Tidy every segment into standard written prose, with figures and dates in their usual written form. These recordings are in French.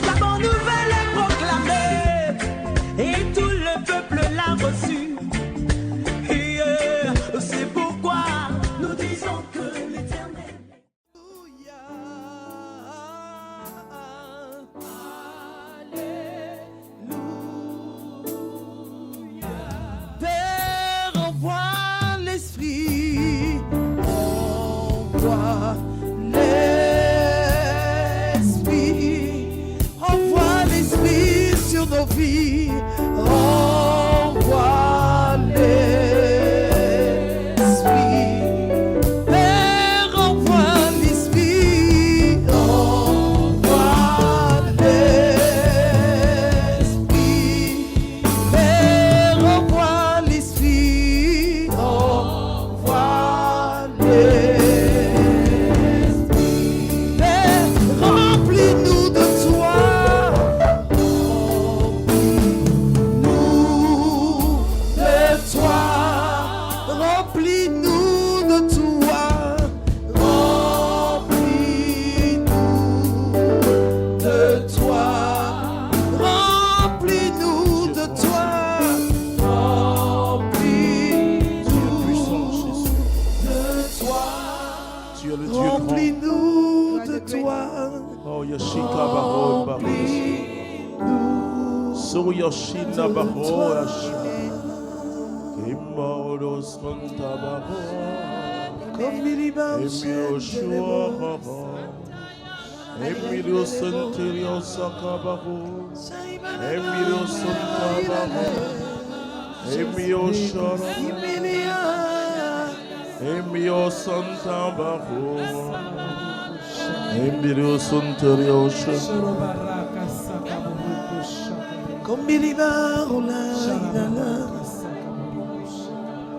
La bonne nouvelle est proclamée et tout le peuple l'a reçue. Et c'est pourquoi nous disons que l'Éternel. Père, envoie l'Esprit, envoie l'Esprit, envoie l'Esprit sur nos vies, envoie l'Esprit. Père, envoie l'Esprit, envoie l'Esprit. Père, envoie l'Esprit, envoie l'Esprit. Père, remplis-nous de toi, remplis-nous de toi, remplis-nous de toi, remplis-nous de toi, remplis-nous de toi, Tu es le Dieu grand. remplis-nous de toi, Oh, Yashika Baro, Baro. So Yashina Baro, Yashika. Imoro Santa Baro. Emilio Shua Baro. Emilio Santerio Saka Baro. Emilio Santa Baro. Emilio Shara. Emilio Santa Baro. Emilio Santerio Shara.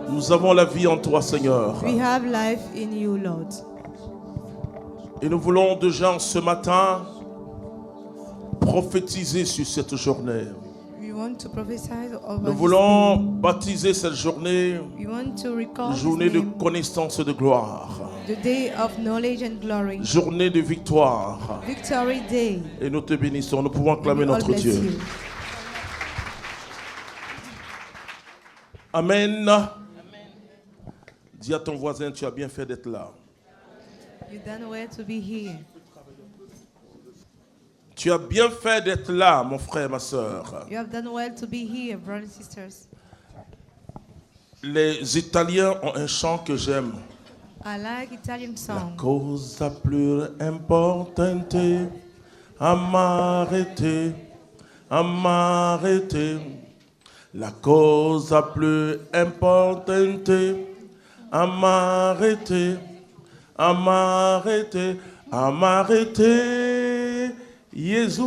Nous avons la vie en toi, Seigneur. We have life in you, Lord. Et nous voulons déjà ce matin prophétiser sur cette journée. We want to prophesy over Nous this voulons day. baptiser cette journée, We want to recall his journée de name, connaissance et de gloire, the day of knowledge and glory, journée de victoire. Victory Day. Et nous te bénissons, nous pouvons We acclamer all notre bless Dieu. you. Amen. Dis à ton voisin, tu as bien fait d'être là. You done well to be here. Tu as bien fait d'être là, mon frère, ma soeur. You have done well to be here, brothers and sisters. Les Italiens ont un chant que j'aime. I like Italian La song. cosa più importante, amarete, amarete. La cosa più importante, amarete, amarete, amarete. Jésus,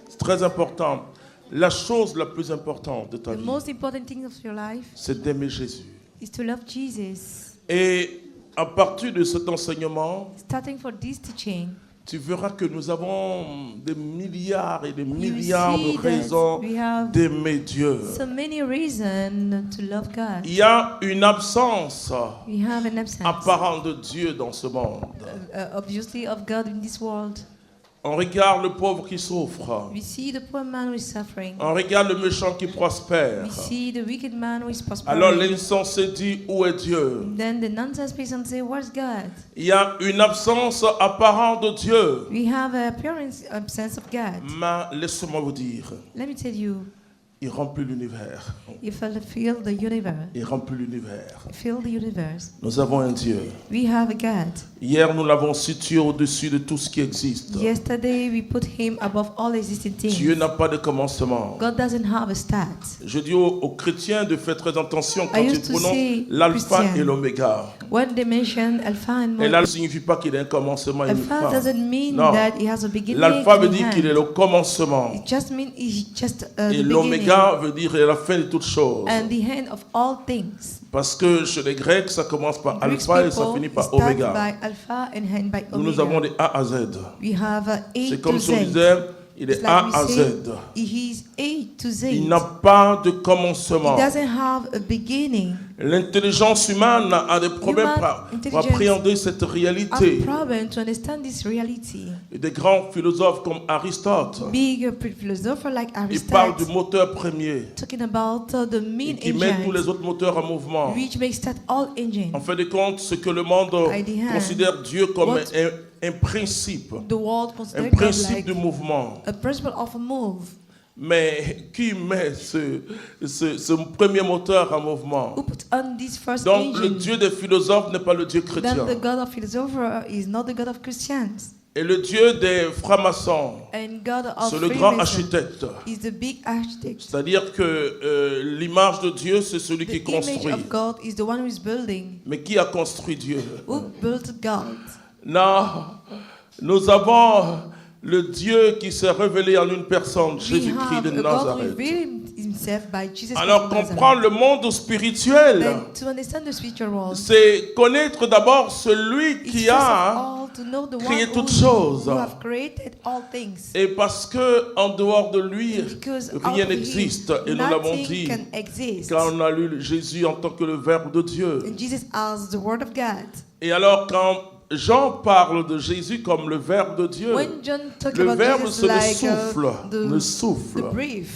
c'est très important. La chose la plus importante de ta The vie, most important thing of your life c'est d'aimer Jésus. is to love Jesus. Et à partir de cet enseignement, Starting for this teaching, tu verras que nous avons des milliards et des you milliards see de that raisons we have d'aimer Dieu. so many reasons to love God. Il y a une absence We have an absence, apparente de Dieu dans ce monde. obviously, of God in this world. On regarde le pauvre qui souffre. We see the poor man who is suffering. On regarde le méchant qui prospère. We see the wicked man who is Alors prospering. l'insensé dit, où est Dieu? Then the nonsense person say, "Where's God?" Il y a une absence apparente de Dieu. We have an appearance absence of God. Mais laissez-moi vous dire, Let me tell you, il remplit l'univers. if I feel the universe, Il remplit l'univers. feel the universe. Nous avons un Dieu. We have a God. Hier, nous l'avons situé au-dessus de tout ce qui existe. Yesterday we put Him above all existing Dieu things. n'a pas de commencement. God doesn't have a start. Je dis aux chrétiens de faire très attention quand I ils used to prononcent say l'alpha Christian. et l'oméga. When they mention Alpha and Et là, ne Omega, signifie pas qu'il y a un commencement et une Alpha fin. doesn't mean Non. that it has a beginning L'alpha veut and dire an qu'il est end. le commencement. It just means it's just Et the beginning l'oméga veut dire la fin de toutes choses. and the end of all things. Parce que chez les Grecs, ça commence par Greek alpha et ça people finit par start oméga. by Alpha and end by Nous avons Omega. des A à Z. We have A C'est to comme si on Z. disait Il It's est like A we à say, Z. he is A to Z. Il n'a pas de He commencement. doesn't have a beginning. L'intelligence humaine a des problèmes Human pour intelligence appréhender cette I have réalité. a problem to understand this reality. Et des grands philosophes comme Aristote, Big philosopher like il parle du Aristotle moteur premier talking about the main qui met tous les engine autres moteurs en mouvement. which makes that all engine. En fin de compte, ce que le monde By the hand, considère Dieu comme what un principe, The world un considers God principe like du mouvement. a principle of a move. Mais qui met ce premier moteur en mouvement? Who put on this first Donc le engine? Dieu des philosophes n'est pas le Dieu chrétien. Then the God of philosopher is not the God of Christians. Et le Dieu des francs-maçons, And God of c'est le grand Freemason architecte. is the big architect. C'est-à-dire que l'image de Dieu, c'est celui qui The image construit. of God is the one who is building. Mais qui a construit Dieu? Who built God? Non, nous avons le Dieu qui s'est révélé en une personne, We Jésus-Christ have de a God who Nazareth. revealed himself by Jesus Alors Christ of comprendre Nazareth. le monde spirituel, Then to understand the spiritual world, c'est connaître d'abord celui it's qui first of a, all to know the créé one toutes choses. who have created all things. et parce que en dehors de lui, Because rien out of n'existe. him, Et nous l'avons nothing dit can exist. quand on a lu Jésus en tant que le Verbe de Dieu. And Jesus as the Word of God. Et alors quand Jean parle de Jésus comme le Verbe de Dieu, When John talks le about Verbe Jesus c'est le like souffle, le the souffle. breath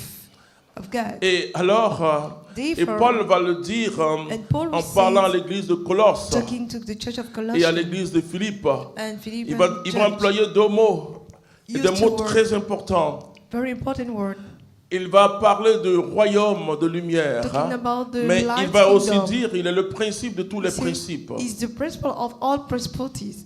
of God. Et alors, et Therefore, Paul va le dire and Paul en will parlant à say, l'église de Colosse talking to the church of et à Colossians l'église de Philippe. and Philippians Il va church, employer deux mots, et use des two mots words, très importants. very important word, Il va parler de royaume de lumière, talking about the mais il light va aussi kingdom. dire il est le principe de tous les He says, principes. is the principle of all principalities.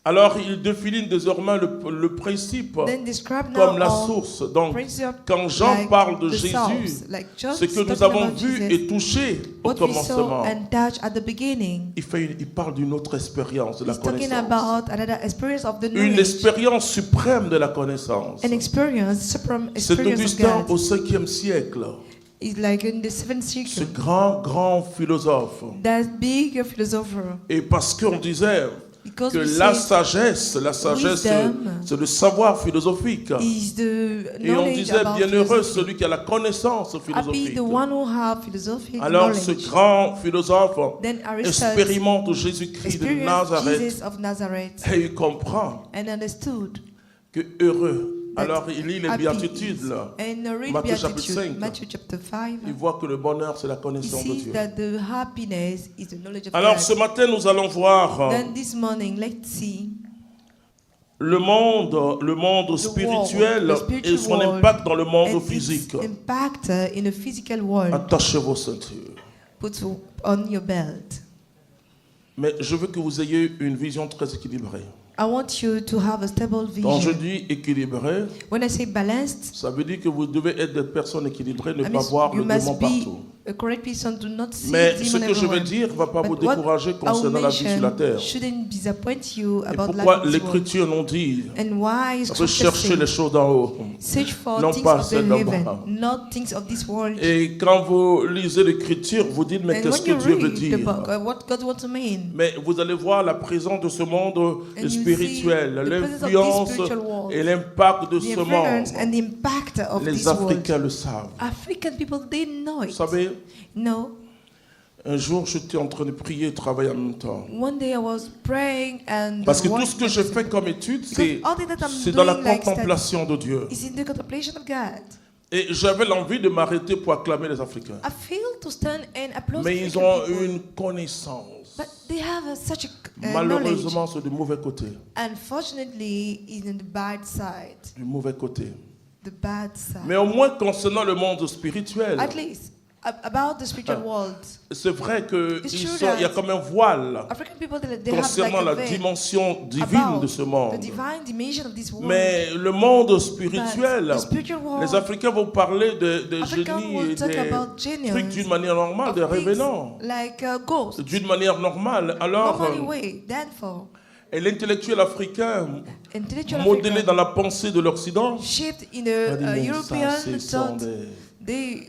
Alors il définit désormais le principe Then describe now comme la all source. Donc principle quand Jean like parle de the Jésus, source, like John ce que nous talking avons about vu Jesus, et touché au what we saw commencement, and touched at the beginning. il parle d'une autre expérience de la He's talking connaissance. about another experience of the Une knowledge, expérience suprême de la connaissance. an experience, supreme C'est experience of Augustin God. au 5e siècle, It's like in the 7th ce century. grand philosophe. That big philosopher. Et parce qu'on disait Because que we la say sagesse, wisdom c'est le savoir philosophique. is the Et on knowledge disait about bienheureux philosophy. celui qui a la connaissance Happy philosophique. the one who have philosophic Alors ce knowledge. grand philosophe Then Aristotle expérimente Jésus-Christ de experienced Nazareth Jesus of Nazareth et il comprend and understood que heureux. that Alors il lit les happy béatitudes is. là. And read Matthieu chapitre Beatitude, 5. Matthew chapter 5. Il voit que le bonheur c'est la He connaissance de sees Dieu. that the happiness is the knowledge of Alors ce God. matin nous allons voir Then this morning, let's see le monde spirituel the spiritual et son world impact dans le monde and physique. its impact in the physical world. Attachez vos ceintures. Put on your belt. Mais je veux que vous ayez une vision très équilibrée. I want you to have a stable Quand je vision. dis équilibré, When I say balanced, ça veut dire que vous devez être des personnes équilibrées, ne I pas mean voir you le démon must be partout. a correct person, do not see Mais demon ce que je vais everywhere. dire ne va pas vous But what décourager I will concernant la vie sur la mention terre. shouldn't disappoint you Et about pourquoi life in this world. l'Écriture nous dit And why de Scripture chercher les says, choses d'en haut. search for non things pas of the celles d'en heaven, bas. not things of this world. Et quand vous lisez l'Écriture, vous dites mais And qu'est-ce when que you Dieu veut read the dire? book, what God wants to mean, Mais vous allez voir la présence de ce monde And you spirituel, see the presence of this l'influence spiritual world, et l'impact de the ce monde. influence and the impact of Les this world. Africains le savent. African people, they know Vous it. savez, No. un jour j'étais en train de prier et travailler en même temps. One day I was praying and Parce que tout working ce que je fais comme étude, c'est all that I'm c'est dans la doing like contemplation de Dieu. is in the contemplation of God. Et j'avais l'envie de m'arrêter pour acclamer les Africains. I feel to stand and applaud Mais ils African ont people, une connaissance. but they have such a knowledge. Malheureusement, c'est du mauvais côté. Unfortunately, it's in the bad side. Du mauvais côté. The bad side. Mais au moins concernant le monde spirituel, At least about the spiritual world, c'est vrai It's qu'il true y a comme un voile African people they have concernant like a la veil dimension divine about de ce the monde. divine dimension of this world. Mais le monde But spirituel, the spiritual world, les Africains vont parler de Africans génies will et talk des about genius, trucs d'une manière normale, of des things révénants. like ghosts. D'une manière normale. Alors, Normally way, therefore, et l'intellectuel africain, intellectual modélé African dans la pensée de l'Occident, shaped in a the dit, mais European ça, ce sont thought,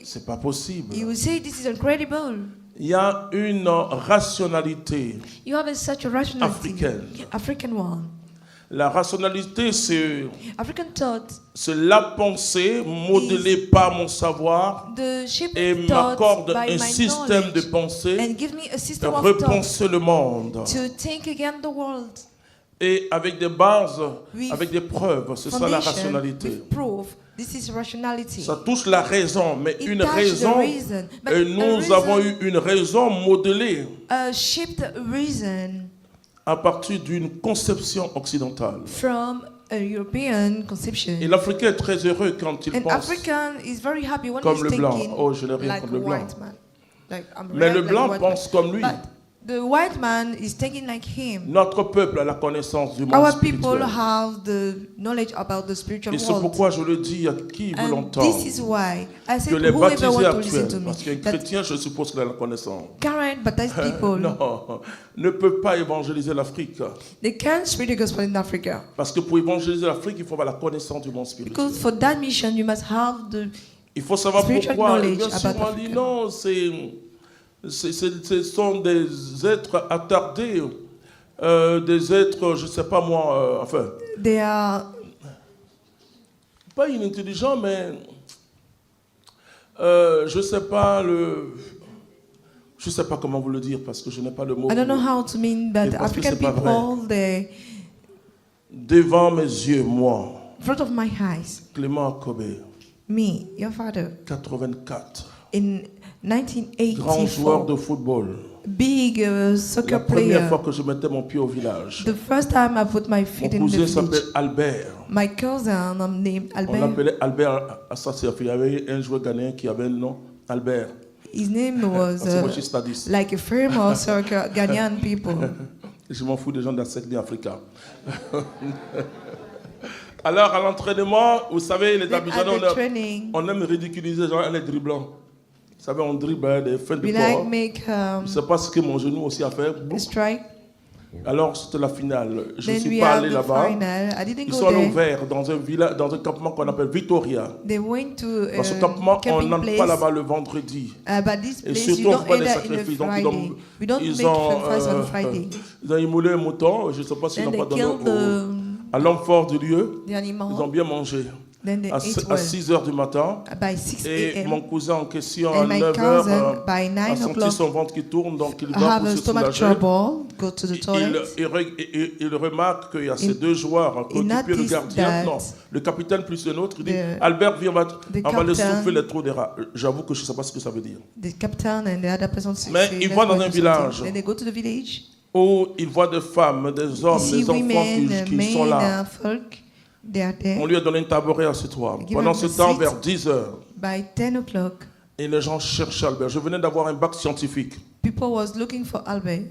c'est pas possible. you will say this is incredible. Il y a une rationalité You have such a rationality, africaine. African one. La rationalité, African thought, c'est la pensée modelée par mon savoir the shaped et thought m'accorde by un my système de knowledge pensée and give me a de system of thought repenser le monde. to think again the world. Et avec des bases, With avec des preuves, c'est ça la Foundation rationalité. with proof. This is rationality. Ça touche la raison, mais It une touches the raison, reason. But et a nous reason- avons eu une raison modelée A shaped reason à partir d'une conception occidentale. from a European conception. Et l'Africain est très heureux quand il An pense African is very happy when comme he's le blanc. thinking Oh, je n'ai rien like contre a le blanc. white man. Like, I'm Mais red le like blanc a white pense man. comme lui. But the white man is thinking like him. Notre peuple a la connaissance du monde Our people spirituel. have the knowledge about the spiritual Et c'est world. pourquoi je le dis à qui veut And l'entendre. this is why I Que said les whoever baptisés wants to listen actuels, to me, parce qu'un that chrétien, je suppose qu'il a la connaissance. current baptized people, Non, ne peut pas évangéliser l'Afrique. they can't spread the gospel in Africa. Parce que pour évangéliser l'Afrique, il faut avoir la connaissance du monde spirituel. Because for that mission, you must have the Il faut savoir spiritual pourquoi. Et knowledge bien sûr, about on dit Africa. non, ce sont des êtres attardés, des êtres, je ne sais pas moi, enfin, They are pas inintelligents, mais je ne sais pas je sais pas comment vous le dire parce que je n'ai pas le mot. I don't know how to mean, but Et parce que African c'est pas vrai. people, they Devant mes yeux, moi, in front of my eyes, Clément Akobé, me, your father, 84, in grand joueur 1984, de football. big La soccer première player. fois que je mettais mon pied au village, The first time I put my mon feet in the cousin village, s'appelait Albert. my cousin named On Albert, l'appelait Albert à sa sœur. Il y avait un joueur ghanéen qui avait le nom Albert. his name was C'est moi, je suis stadiste. like a famous soccer Ghanaian people. Je m'en fous des gens de la secte africaine. Alors, à l'entraînement, vous savez, les Then Abidjanais, at the training, on aime ridiculiser genre les dribblants. Vous savez, on dribble des fins de we corps. like make Je ne sais pas ce que mon genou aussi a fait. a strike. Alors, c'était la finale. Je ne Then suis we pas have allé the là-bas. final. I didn't Ils go sont allés au there. vert dans un village, dans un campement qu'on appelle Victoria. They went to Dans ce campement, on camping n'entre place. pas là-bas le vendredi. But this Et place, surtout, you on don't fait pas des enter in a sacrifices. Donc, Friday. We don't ils make ont, sacrifice on Friday. ils ont immolé un mouton. Je ne sais pas s'ils Then n'ont pas they donné killed à l'homme fort du lieu. the Ils ont animal. bien mangé. Then they À ate well. 6 heures du matin. By 6 Et mon a.m. cousin en question, à And my 9 heures, cousin, by a 9 senti o'clock, son ventre qui tourne. Donc, il I va have pour a se stomach soulager. trouble. Go to the toilet. Il remarque qu'il y a ces deux joueurs qui he occupent le noticed gardien. that Non, le capitaine plus un autre. Il dit, the- Albert, viens, on va the le captain- souffler les trous des rats. J'avoue que je ne sais pas ce que ça veut dire. The captain and the other person say Mais ils that's vont dans what un you village. something. Then they go to the village. Où il voit des femmes, des hommes, You see des enfants women, qui sont là. men, folk. They are there. On lui a donné un tabouret à ce toit. Give Pendant him ce a temps, seat. vers 10 heures, By 10 o'clock, et les gens cherchaient Albert. Je venais d'avoir un bac scientifique, people was looking for Albert.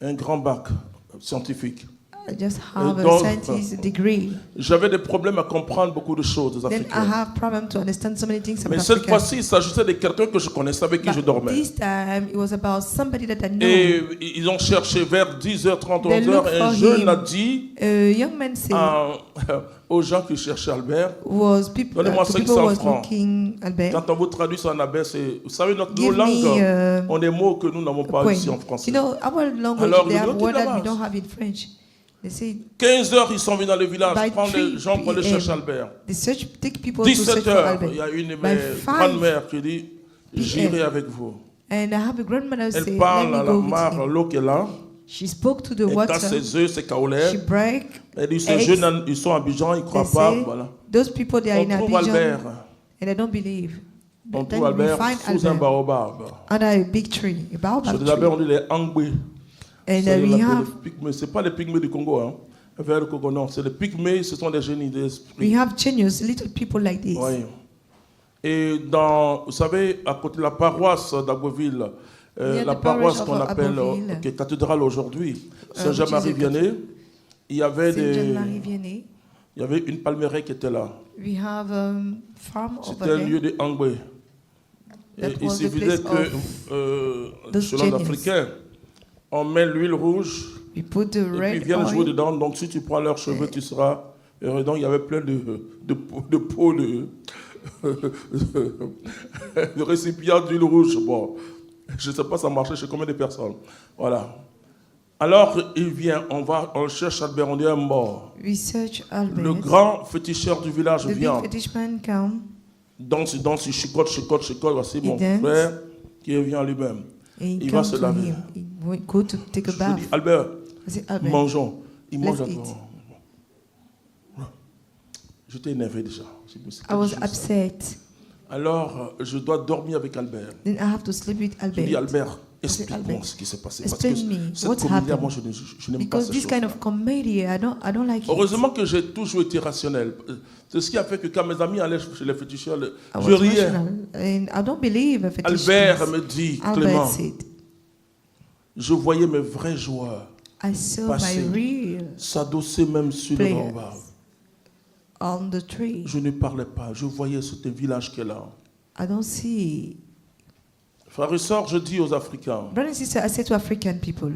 un grand bac scientifique. I just have donc, a scientist degree. J'avais des problèmes à comprendre beaucoup de choses Then I africaines. have problem to understand so many things about Mais cette Africa. fois-ci, il s'agissait de quelqu'un que je connaissais, avec qui je But dormais. this time, it was about somebody that I know. Et ils ont cherché vers 10h30, They 11h. look Un for jeune him. a dit A young man said aux gens qui cherchaient Albert, was people, Donnez-moi to 500 people was francs. looking Albert. quand on vous traduit ça en abès, c'est, vous savez, nos Give langues me ont des mots que nous n'avons pas coin. ici en français. You know, our language, Alors, they ils have ont word dit that we d'avance. don't have in French. They say 15h, ils sont venus dans le village By prendre les 3 gens pour aller PM. chercher Albert. they search, take people to search for 17h, Albert. il y a une By 5 grand-mère qui dit, j'irai avec vous. And I have a grandmother Elle say, let parle me à la go with mare, you. l'eau qui est là. She spoke to the Elle water. casse ses œufs, ses She caolaires. break. Elle dit, ces eggs. jeunes, ils sont à Abidjan, ils ne They croient pas. say, Voilà. those people, they are On in trouve Abidjan, Albert. and they don't believe. On Then trouve we Albert find sous un Albert baobab. under a big tree, a Sur baobab des Albert, on tree. dit les Angbé. And Ça, on we appelle have les pygmées. Ce n'est pas les pygmées du Congo, hein. Vers le Congo, non. C'est les pygmées, ce sont des génies d'esprit. we have genius, little people like this. Oui. Et vous savez, à côté de la paroisse d'Agboville, Near la the paroisse parish qu'on of appelle, Agboville. qui est cathédrale aujourd'hui, Saint-Jean-Marie which is a Vianney, il y avait Saint Jean-Marie Vianney. il y avait une palmeraie qui était là. We have farm over C'était un lieu there. de Angbé. That Et il was the suffisait place que, those selon genius. l'Africain, on met l'huile rouge We put the et puis red ils viennent jouer oil. dedans. Donc si tu prends leurs cheveux, tu seras heureux. Donc il y avait plein de pots de récipients d'huile rouge. Bon, je ne sais pas ça marchait chez combien de personnes. Voilà. Alors il vient, on cherche Albert, on dit un mort. We search Le Albert. grand féticheur du village The big vient. fetish man come. Danse, il chicote, voici mon dance. frère qui vient lui-même. And he Il va comes se to laver. him. He went go to take a Je bath. dis, Albert, I say, Albert, mangeons. Il mange let's encore. J'étais énervé déjà. J'ai dit, c'est I quelque was chose. upset. Alors, je dois dormir avec Albert. Then I have to sleep with Je dis, Albert. Albert, explique-moi Albert, ce qui s'est passé. Parce explain que me cette what's comédie, happened. moi, je n'aime pas Because ces this kind choses. of comedy, I don't like it. Heureusement que j'ai toujours été rationnel. C'est ce qui a fait que quand mes amis allaient chez les féticheurs, I je was riais. rational, and I don't believe in fetish Albert things. me dit, Albert Clément, said, je voyais mes vrais joueurs I saw passer, my real s'adosser même sur le players rempart. on the tree. Je ne parlais pas, je voyais ce village qui est là. I don't see. Frères et sœurs, je dis aux Africains, Brothers and sisters, I say to African people,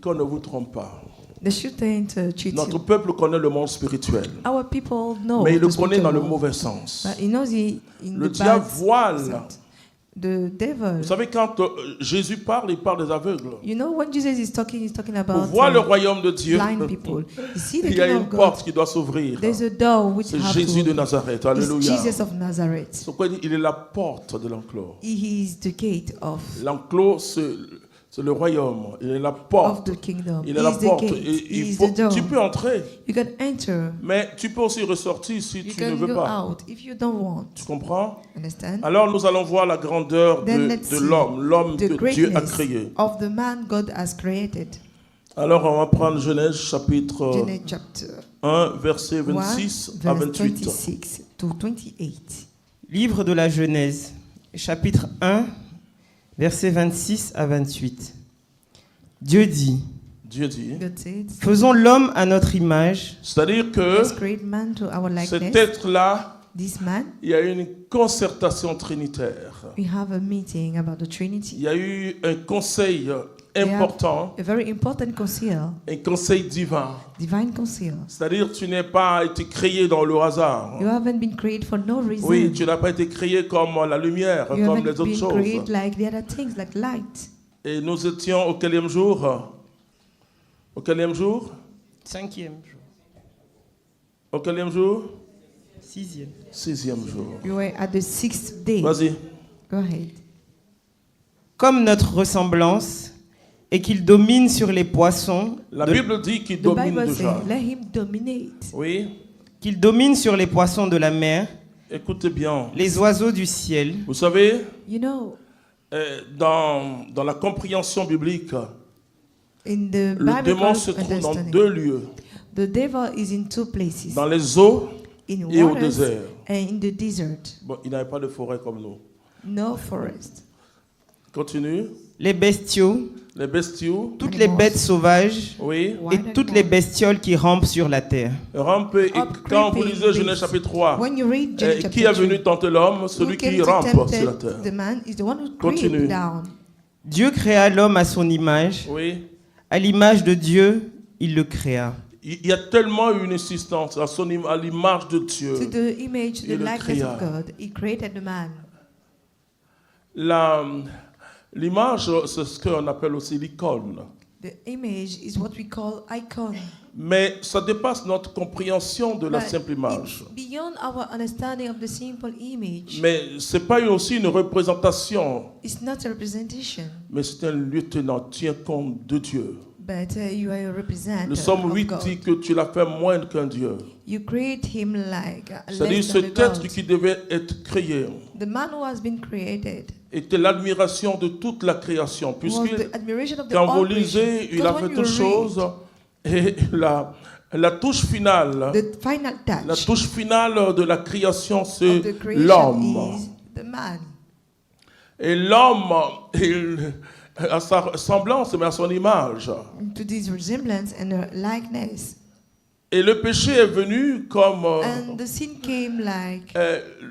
qu'on ne vous trompe pas. they shouldn't cheat Notre you. peuple connaît le monde spirituel, Our people know. mais il le the connaît dans le spiritual world, mauvais sens. but he knows it in Le the diable bad voile. sense. The devil. Vous savez, quand Jésus parle, il parle des aveugles. You know, when Jesus is talking, he's talking Pour about voir le royaume de Dieu, blind people. You see the il y a kingdom une of God. porte qui doit s'ouvrir. There's a door which C'est have Jésus to de Nazareth. It's Alléluia. Jesus of Nazareth. C'est pourquoi il dit, il est la porte de l'enclos. He is the gate of L'enclos, c'est le royaume. Il est la porte. the kingdom. Il He est la is the porte. gate. Et He is tu the door. peux entrer, You can enter. mais tu peux aussi ressortir si You tu ne can veux go pas. out if you don't want. Tu comprends? Understand? Alors nous allons voir la grandeur Then de let's see l'homme the que Dieu a greatness créé. of the man God has created. Alors on va prendre Genèse chapitre Genesis chapter 1, verset 1, 26 à verse 28. 26 to 28. Livre de la Genèse, chapitre 1, versets 26 à 28. Dieu dit, Dieu dit, God said, faisons l'homme à notre image, c'est-à-dire que let's create man to our cet likeness. être-là, This man, il y a eu une concertation trinitaire. we have a meeting about the Il Trinity. y a eu un conseil important, A very important council, un conseil divin. divine council. C'est-à-dire tu n'es pas été créé dans le hasard. You haven't been created for no reason. Oui, tu n'as pas été créé comme la lumière, You comme haven't les autres been choses. created like the other things, like light. Et nous étions au quatrième jour? Au quatrième jour? 5e jour, Au quatrième jour? 6e. Sixième jour. You were at the 6th day. Vas-y. Go ahead. Comme notre ressemblance, et qu'il domine sur les poissons, La de- Bible dit qu'il The domine Bible déjà. says, let him dominate. Oui. qu'il domine sur les poissons de la mer, Écoutez bien. les oiseaux du ciel, Vous savez, You know, dans la compréhension biblique, in the le démon Bible se trouve dans understanding, deux lieux. the devil is in two places, Dans les eaux in et au waters désert. and in the desert. Bon, il n'avait pas de forêt comme nous. No forest. Continue. les bestiaux, Les bestiaux. toutes les bêtes sauvages Oui. et Wild toutes les animals. bestioles qui rampent sur la terre. Rampe. Et Up quand vous creeping lisez Genèse beasts. chapitre 3, When you read Genesis qui est chapter venu 3, tenter l'homme? who Celui came qui to rampe tempt sur la terre. the man is the one who Continue. creeped down. Dieu créa l'homme à son image, Oui. à l'image de Dieu, il le créa. Il y a tellement une insistance à l'image de Dieu. To the image, the Il le likeness créa. of God, he created the man. L'image, c'est ce qu'on appelle aussi l'icône. The image is what we call icon. Mais ça dépasse notre compréhension de la But simple image. it's beyond our understanding of the simple image. Mais ce n'est pas aussi une représentation, It's not a representation, mais c'est un lieutenant, tient compte de Dieu. but you are a Le representative Psaume of 8 God. dit que tu l'as fait moindre qu'un Dieu. You create him like C'est-à-dire less than cet a être God. qui devait être créé The man who has been created était l'admiration de toute la création. was Puisque the admiration of the quand vous all creation. lisez, il a Because fait when toutes you choses et la touche finale, read, the final la touch touche finale de la création, of c'est the creation l'homme. is the man. Et l'homme, à sa semblance, mais à son image. To this resemblance and likeness. Et le péché est venu comme, And the sin came like,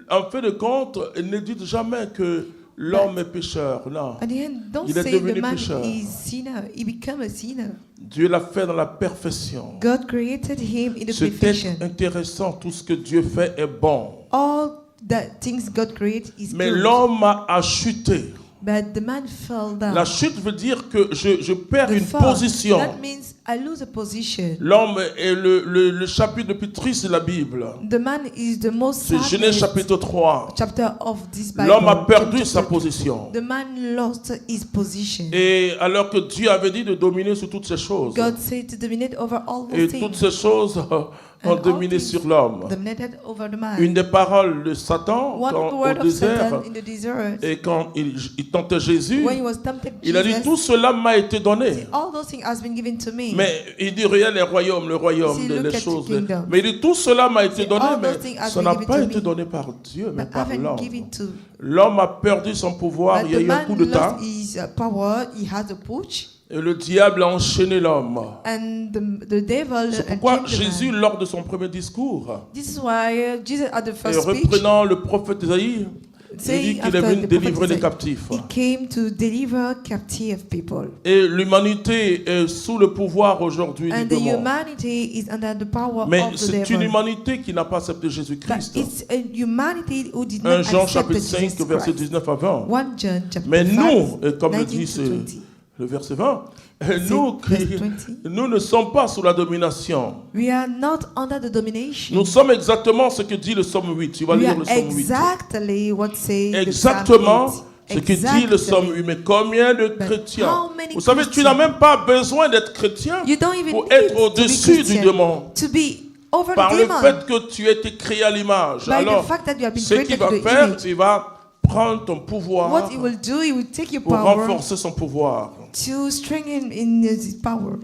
en fait de compte, il ne dit jamais que l'homme est pécheur. Non. at the end, don't Il est say devenu the man pécheur. is sinner. He became a sinner. Dieu l'a fait dans la perfection. God created him in the C'est perfection. intéressant, tout ce que Dieu fait est bon. All the things God created is Mais good. l'homme a chuté. But the man fell down. La chute veut dire que je perds The une fall, position. that means I lose a position. L'homme est le chapitre le plus triste de la Bible. The man is the most C'est Genèse saddest chapitre 3. chapter of this Bible. L'homme a perdu Chapter sa 2. position. The man lost his position. Et alors que Dieu avait dit de dominer sur toutes ces choses. God said to dominate over all Et those toutes things. ces choses ont And all dominé things sur l'homme. dominated over the man. Une des paroles de Satan One quand, word au of désert, Satan in the desert. et quand il tentait Jésus, When he was tempted, il a dit Jesus, tout cela m'a été donné. all those things has been given to me. Mais il dit rien les royaumes, le royaume, See, les look at choses. the kingdom. Mais il dit tout cela m'a été See, donné, all mais those things has ça been n'a given pas to été me. donné par Dieu, mais But I par haven't l'homme. given to. L'homme a perdu son pouvoir, But il y a the eu un man coup de temps, lost his power. He has a push, et le diable a enchaîné l'homme. and the devil C'est pourquoi chained the man. Jésus, lors de son premier discours, This is why Jesus at the et first speech, reprenant le prophète Isaïe, il dit saying qu'il est after venu the délivrer prophet les Isaiah, captifs. he came to deliver captive people. Et l'humanité est sous le pouvoir aujourd'hui du And the démon. humanity is under the power Mais of the c'est une devil. humanité qui n'a pas accepté But Jésus-Christ. it's a humanity who did 1 not Jean accept chapitre Jesus 5, verset Christ. 19 à 20. 1 John chapter Mais 5, nous, et comme le 19 dit to 20. le verset 20, C'est nous, verset 20. nous ne sommes pas sous la domination. We are not under the domination. Nous sommes exactement ce que dit le psaume 8. Tu vas We lire are le psaume 8. exactly what say Exactement the Psalm 8. ce que dit le psaume 8. Mais combien de chrétiens? how many Vous savez, tu Christians? n'as même pas besoin d'être chrétien You don't even pour need être to be au-dessus du Christian, démon. to be over Par the le demon. fait que tu as été créé à l'image. By Alors, the fact that you have been ce qu'il created va to the faire, image. il va prendre ton pouvoir What he will do, he will take your pour power renforcer son pouvoir. to strengthen in his power.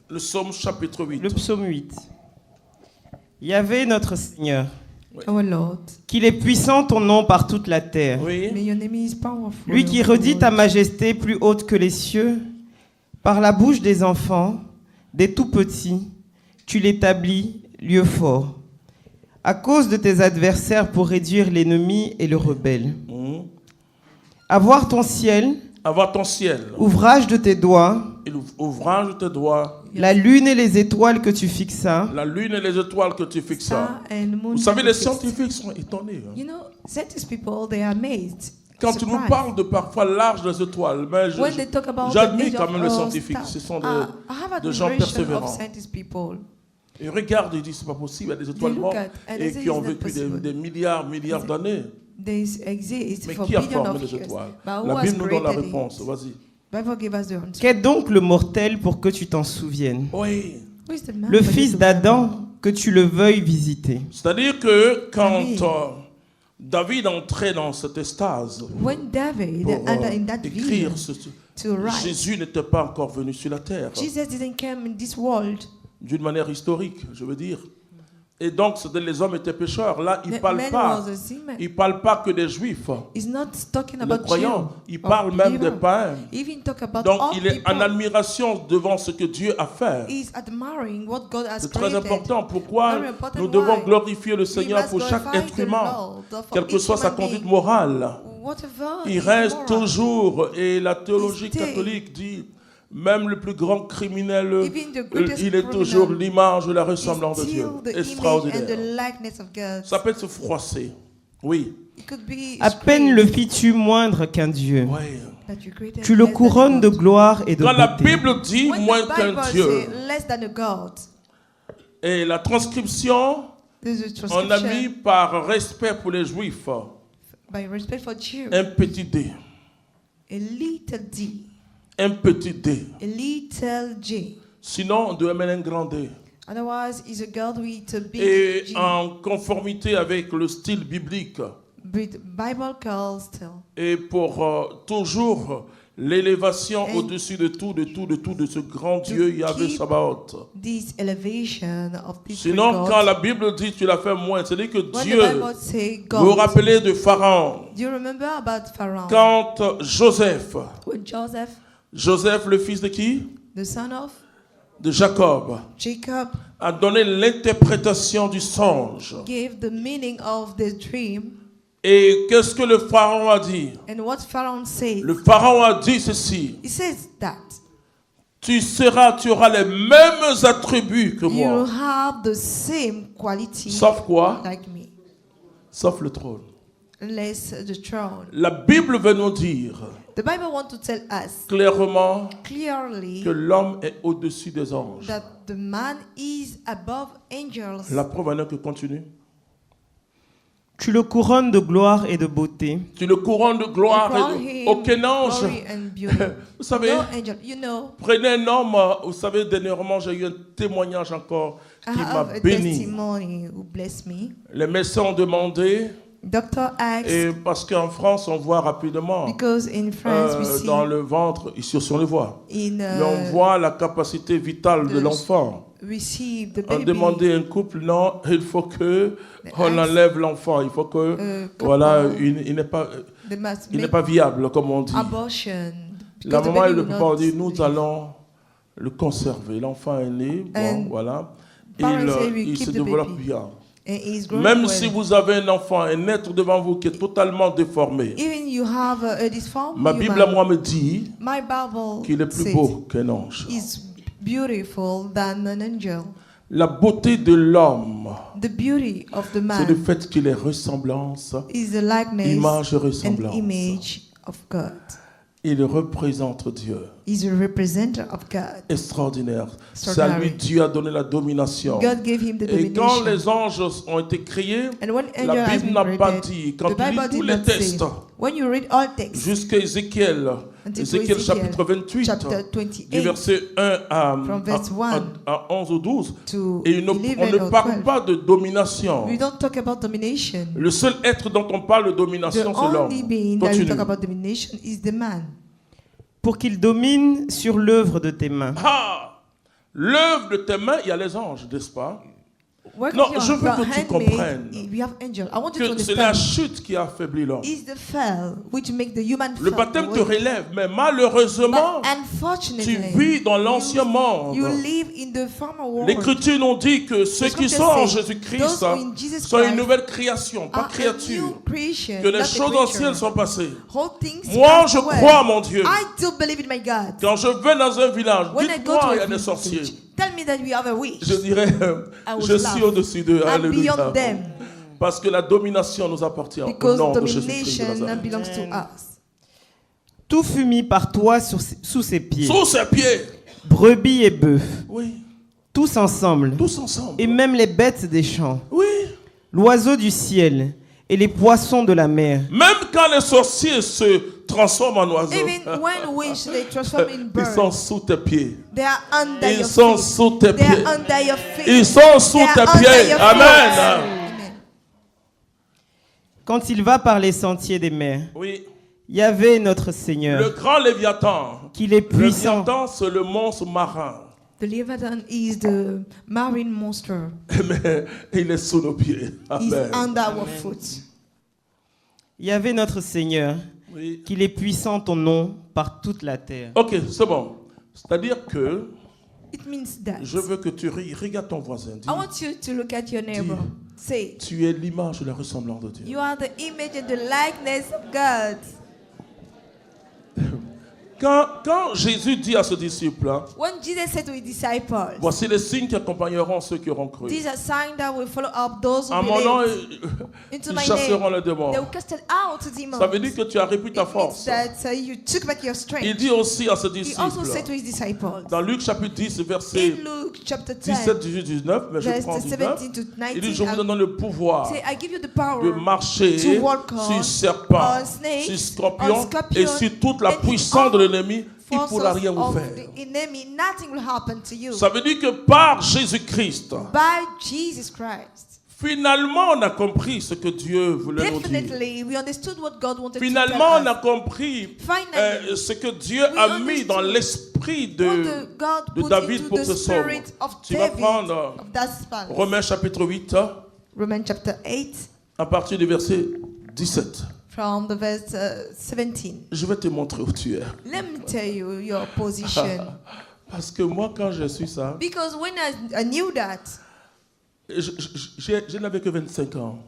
Le psaume chapitre 8. Le psaume 8. Yahvé notre Seigneur, Our Lord, qu'il est puissant ton nom par toute la terre. Oui. may your name is powerful. Lui qui redit ta majesté plus haute que les cieux, par la bouche des enfants, des tout-petits, tu l'établis, lieu fort. À cause de tes adversaires pour réduire l'ennemi et le rebelle. Mhm. Avoir ton ciel, Avoir ton ciel ouvrage de tes doigts, et l'ouvrage de tes doigts, la lune et les étoiles que tu fixas, la lune et les étoiles que tu fixas. Star and moon Vous savez, that les you fixed. scientifiques sont étonnés. Hein. You know, scientist people, they are amazed. Quand tu nous surprised. parles de parfois l'âge des étoiles, mais When they talk about j'admire the quand age même les of scientifiques. stars, Ce sont I have de gens admiration persévérants. of scientist people. Ils regardent et disent c'est pas possible, il y a des étoiles look mortes at and they et say qui ont it's not vécu possible. des milliards d'années. They exist Mais for qui a billions formé of les years. étoiles? But who La has Bible nous donne la created it? réponse. Vas-y. Bible give us the answer. qu'est donc le mortel pour que tu t'en souviennes? Oui. Who is the man Le for you fils to d'Adam, que tu le veuilles visiter. C'est-à-dire que quand Oui. David entrait dans cette extase When David pour entered in that écrire vision ce, to write, Jésus n'était pas encore venu sur la terre, Jesus didn't come in this world. d'une manière historique, je veux dire. Et donc, les hommes étaient pécheurs. Là, il ne The parle man pas. was a sinner. Il parle pas que des juifs, He's not talking les about croyants. Jew Il or parle même believer. des païens. Even talk about Donc, all il est en people. admiration devant ce que Dieu a fait. He's admiring what God has C'est très created. important. Pourquoi Very important nous devons why. glorifier le We Seigneur must pour chaque glorify être the humain, Lord for quelle que each soit sa human conduite being. morale. Whatever Il is reste moral. toujours, et la théologie Stay. catholique dit, même le plus grand criminel, Even the greatest il est criminal toujours l'image et la Is ressemblance de Dieu. still the image and Extraordinaire. the likeness of God. Ça peut se froisser. Oui. It could be À peine le fis-tu moindre qu'un Dieu. Oui. that you created Tu le less than couronnes de God. gloire et de Quand la beauté. Bible dit When moins the qu'un Bible Dieu, say less than a God, et la transcription, there's a on a mis transcription par respect pour les Juifs by respect for Jew. un petit d. A little d, Un petit d. a little j. Sinon, on doit mettre un grand d. Otherwise, it's a God with a big Et G. en conformité avec le style biblique, But Bible calls still. et pour toujours l'élévation And au-dessus de tout, de ce grand Dieu Yahvé keep Sabaoth. This elevation of this Sinon, great quand God. la Bible dit tu l'as fait moins, c'est-à-dire que When Dieu, the Bible say vous vous God, rappelez de Pharaon, do you remember about Pharaoh? quand Joseph, When Joseph le fils de qui? the son of De Jacob, Jacob, a donné l'interprétation du songe. gave the meaning of the dream, Et qu'est-ce que le Pharaon a dit? and what Pharaoh said, Le Pharaon a dit ceci: he says that tu auras les mêmes attributs que you moi. have the same quality Sauf quoi? like me, Sauf le trône. unless the throne. La Bible veut nous dire The Bible wants to tell us clairement clearly que l'homme est au-dessus des anges. that the man is above angels. La preuve en est que continue. Tu le couronnes de gloire et de beauté. Tu le couronnes de gloire Crown et him de... Aucun ange. glory and beauty. Vous savez, No angel. You know, prenez un homme, vous savez, dernièrement, j'ai eu un témoignage encore I qui m'a have a béni. testimony who blessed me. Les médecins ont demandé, Doctor asked, et parce qu'en France, on voit rapidement because in France we see dans le ventre, ici on le voit, in mais on voit la capacité vitale de the- l'enfant. we see the On baby. demandait à un couple, non, il faut que on axe, enlève l'enfant, il faut que, couple, voilà, il n'est pas, They must il n'est make pas viable, comme on dit. abortion. La because the maman et baby le will papa ont not dit, nous live. allons le conserver. L'enfant est né, bon, And voilà. parents say we Il keep se the développe baby. bien. And he's growing Même well. si vous avez un enfant, un être devant vous qui est totalement déformé, Even you have a deformed ma human, Bible à moi me dit my Bible qu'il est plus says beau qu'un ange. is beautiful than an angel. La beauté de l'homme, The beauty of the c'est le man fait qu'il est ressemblance, is the likeness image et and ressemblance. image of God. Il représente Dieu. He's a representative of God. Extraordinaire. C'est à Extraordinary. lui Dieu a donné la domination. God gave him the Et quand domination. les anges ont été créés, And when angel la has Bible been n'a pas created, dit, quand the tu lis Bible tous did les not say. textes, When you read all texts, jusqu'à Ézéchiel, until Ézéchiel Ezekiel, chapitre 28, chapter du 28, verset 1 From verse 1 à 11 ou 12, to et on 11 ne or parle 12. pas de domination. We don't talk about domination. Le seul être dont on parle de The domination, c'est only l'homme. being that we Continue. talk about domination is the man. Pour qu'il domine sur l'œuvre de tes mains. Ah, l'œuvre de tes mains, il y a les anges, n'est-ce pas? Work Non, of your- je veux your que tu handmaid, comprennes we have angel. I want you to Que c'est la understand. chute qui a affaibli l'homme. Is the fell which make the human Le fall baptême te away. relève, mais malheureusement, But unfortunately, tu vis dans l'ancien monde. you live in the former world. L'Écriture nous dit que ceux qui Scripture sont en says, Jésus-Christ those who are in Jesus sont une Christ nouvelle création, pas are a créature. new creation, Que les not a choses creature. anciennes sont passées. Whole things Moi, pass je away. crois, mon Dieu. I do believe in my God. Quand je vais dans un village, When I go dites-moi, to il y a a des sorciers. village, tell me that we have a witch. Je dirais, I will je suis laugh. au-dessus d'eux. I'm Alléluia. beyond them. Parce que la domination nous appartient au Because nom de Jésus-Christ de domination Nazareth. belongs to us. Tout fut mis par toi sous ses pieds. Sous ses pieds. Brebis et bœufs, Oui, tous ensemble. tous ensemble. Et même les bêtes des champs. Oui. L'oiseau du ciel et les poissons de la mer. Même quand les sorciers se transforment en oiseaux, Even when witch they transform in ils sont birds, sous tes pieds. they are under Ils your sont feet. sous tes They pieds. are under your feet. Ils sont sous They are tes under pieds. your feet. Amen. Amen. Quand il va par les sentiers des mers, Oui. Yahvé notre Le Seigneur, grand Léviathan. qu'il est puissant. Léviathan, c'est le monstre marin. The Leviathan is the marine monster. Mais il est sous nos pieds. He's Amen. under our foot. Yahvé notre Seigneur, Oui. qu'il est puissant ton nom par toute la terre. Ok, c'est bon. C'est-à-dire que It means that. je veux que tu regardes ton voisin. Dis, I want you to look at your neighbor. Say, tu es l'image et la ressemblance de Dieu. you are the image and the likeness of God. Quand Jésus dit à ses disciples, hein, When Jesus said to his disciples, voici les signes qui accompagneront ceux qui auront cru. these are signs that will follow up those who En mon nom, believe. Into ils my chasseront name, les démons. they will cast out demons. Ça veut dire que tu as repris ta It means force. that you took back your Il strength. dit aussi à ses He also said to disciples, his disciples, dans Luc chapitre 10, verset in Luke chapter 10, 17, 18, 19, mais je verse prends 19, 17 to il dit, 19, je vous donne le pouvoir say, I give you the power de marcher to walk on sur serpents, on snakes, sur on scorpions scorpions, et sur toute la and puissance de all l'ennemi. Il ne forces pourra rien vous of faire. the enemy, nothing will happen to you. Ça veut dire que par Jésus-Christ, By Jesus Christ. finalement, on a compris ce que Dieu voulait nous dire. Definitely, we understood what God wanted Finalement, on to a tell us. compris Finally, ce que Dieu we a mis dans understood l'esprit what de God de put David into pour the ce psaume. spirit of Tu vas David prendre of that psalm. Romains chapitre 8, Romans chapter 8, à partir du verset 17. from the verse 17. Je vais te montrer où tu es. Let me tell you your position. Parce que moi, quand je suis ça, Because when I knew that, je n'avais que 25 ans.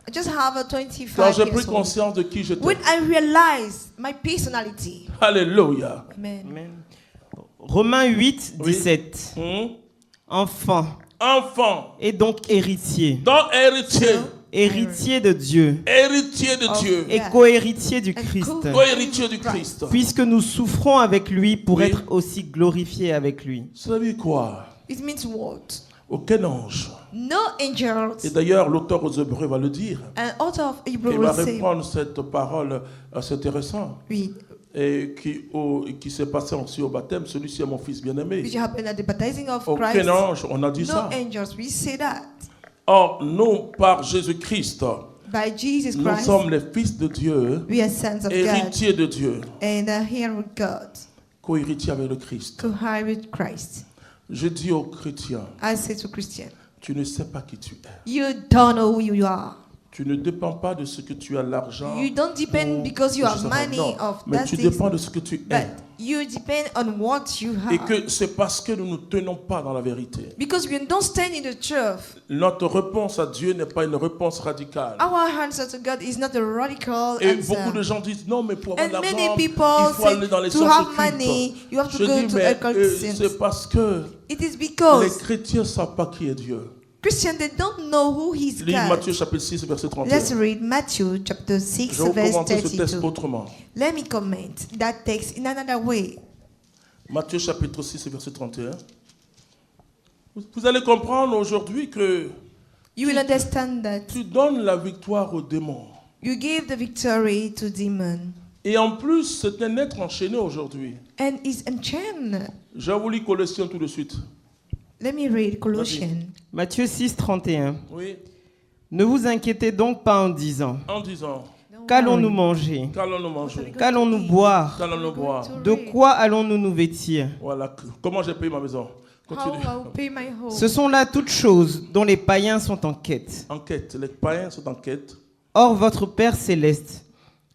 I just have a Quand 25 j'ai pris years old. conscience de qui j'étais. When I realized my personality. Alléluia. Amen. Amen. Romains 8, Oui. 17. Enfant Enfant, et donc héritier donc héritier, héritier de Dieu héritier de Dieu, et co-héritier du Christ, co-héritier du Christ. puisque nous souffrons avec lui pour Oui. être aussi glorifiés avec lui. Ça veut dire quoi? It means what? Aucun ange. No angels. Et d'ailleurs, l'auteur aux Hébreux va le dire. And author of Hebrew Il va will say, reprendre cette parole assez intéressante oui, et qui s'est passé aussi au baptême. Celui-ci est mon fils bien-aimé. which happened at the baptizing of Aucun Christ. ange, on a dit No ça. angels, we say that. Or, nous, par Jésus-Christ, By Jesus nous Christ, sommes les fils de Dieu, we are sons of God héritiers de Dieu, and are here with God, co-héritiers avec le Christ. co-high with Christ. Je dis aux chrétiens, I say to Christian, tu ne sais pas qui tu es. you don't know who you are. Tu ne dépends pas de ce que tu as l'argent. You don't depend ou because you des have choses comme ça. money Non, of mais that tu things, dépends de ce que tu es. but you depend on what you Et have. que c'est parce que nous ne tenons pas dans la vérité. Because we don't stand in the truth. Notre réponse à Dieu n'est pas une réponse radicale. Our answer to God is not a radical Et answer. beaucoup de gens disent non, mais pour avoir de And many l'argent, people il faut aller dans les say to centres have money, occultes. you have to Je go dis, to mais occultism. c'est parce que It is les because chrétiens ne savent pas qui est Dieu. Christians, they don't know who He's Lis God. Matthieu chapitre 6, verset 31. Let's read Matthew chapter 6, Je vais vous verse commenter ce texte 32. autrement. Let me comment that text in another way. Matthieu chapitre 6, verset 31. Vous allez comprendre aujourd'hui que You will understand that tu donnes la victoire aux démons. you give the victory to demon. Et en plus, c'est un être enchaîné aujourd'hui. And is enchained. Je vous lis Colossiens tout de suite. Let me read Colossians. Matthieu 6, 31. Oui, Ne vous inquiétez donc pas en disant en disant, qu'allons-nous manger, qu'allons-nous manger, qu'allons-nous boire, qu'allons-nous boire. de quoi allons-nous nous vêtir. Voilà, comment j'ai payé ma maison. How Continue. I will pay my home. Ce sont là toutes choses dont les païens sont en quête. En quête, les païens sont en quête. Or votre Père céleste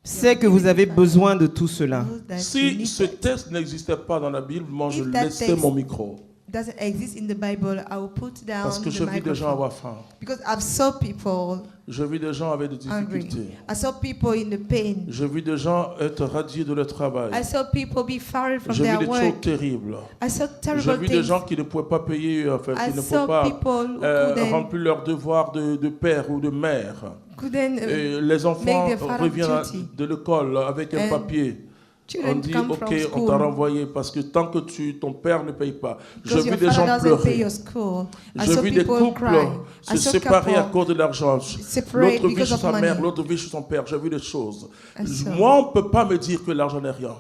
sait que vous avez besoin de tout cela. That you Si need ce that. texte n'existait pas dans la Bible, moi je If that laissais text- mon micro. Doesn't exist in the Bible, I will put down Parce que the je vis des gens microphone. avoir faim. Because I've saw people Je vis des gens avec des hungry. difficultés. I saw people in the pain. Je vis des gens être radiés de leur travail. I saw people be fired from Je vis their des choses work. terribles. I saw Je terrible vis des things. gens qui ne pouvaient pas payer, enfin, I qui ne saw pouvaient pas people who couldn't, remplir leur devoir de père ou de mère. couldn't Et les enfants make their father reviennent duty. de l'école avec un And papier. On children dit, come ok, from on t'a school. renvoyé parce que tant que ton père ne paye pas. Je Because vis your des father gens doesn't pay pleurer. your school. I Je saw vis des people couples cry. I se saw séparer à couple cause de l'argent. separate L'autre vit because chez of sa mère, money. l'autre vit chez son père. J'ai vu des choses. I saw. Moi, on ne peut pas me dire que l'argent n'est rien.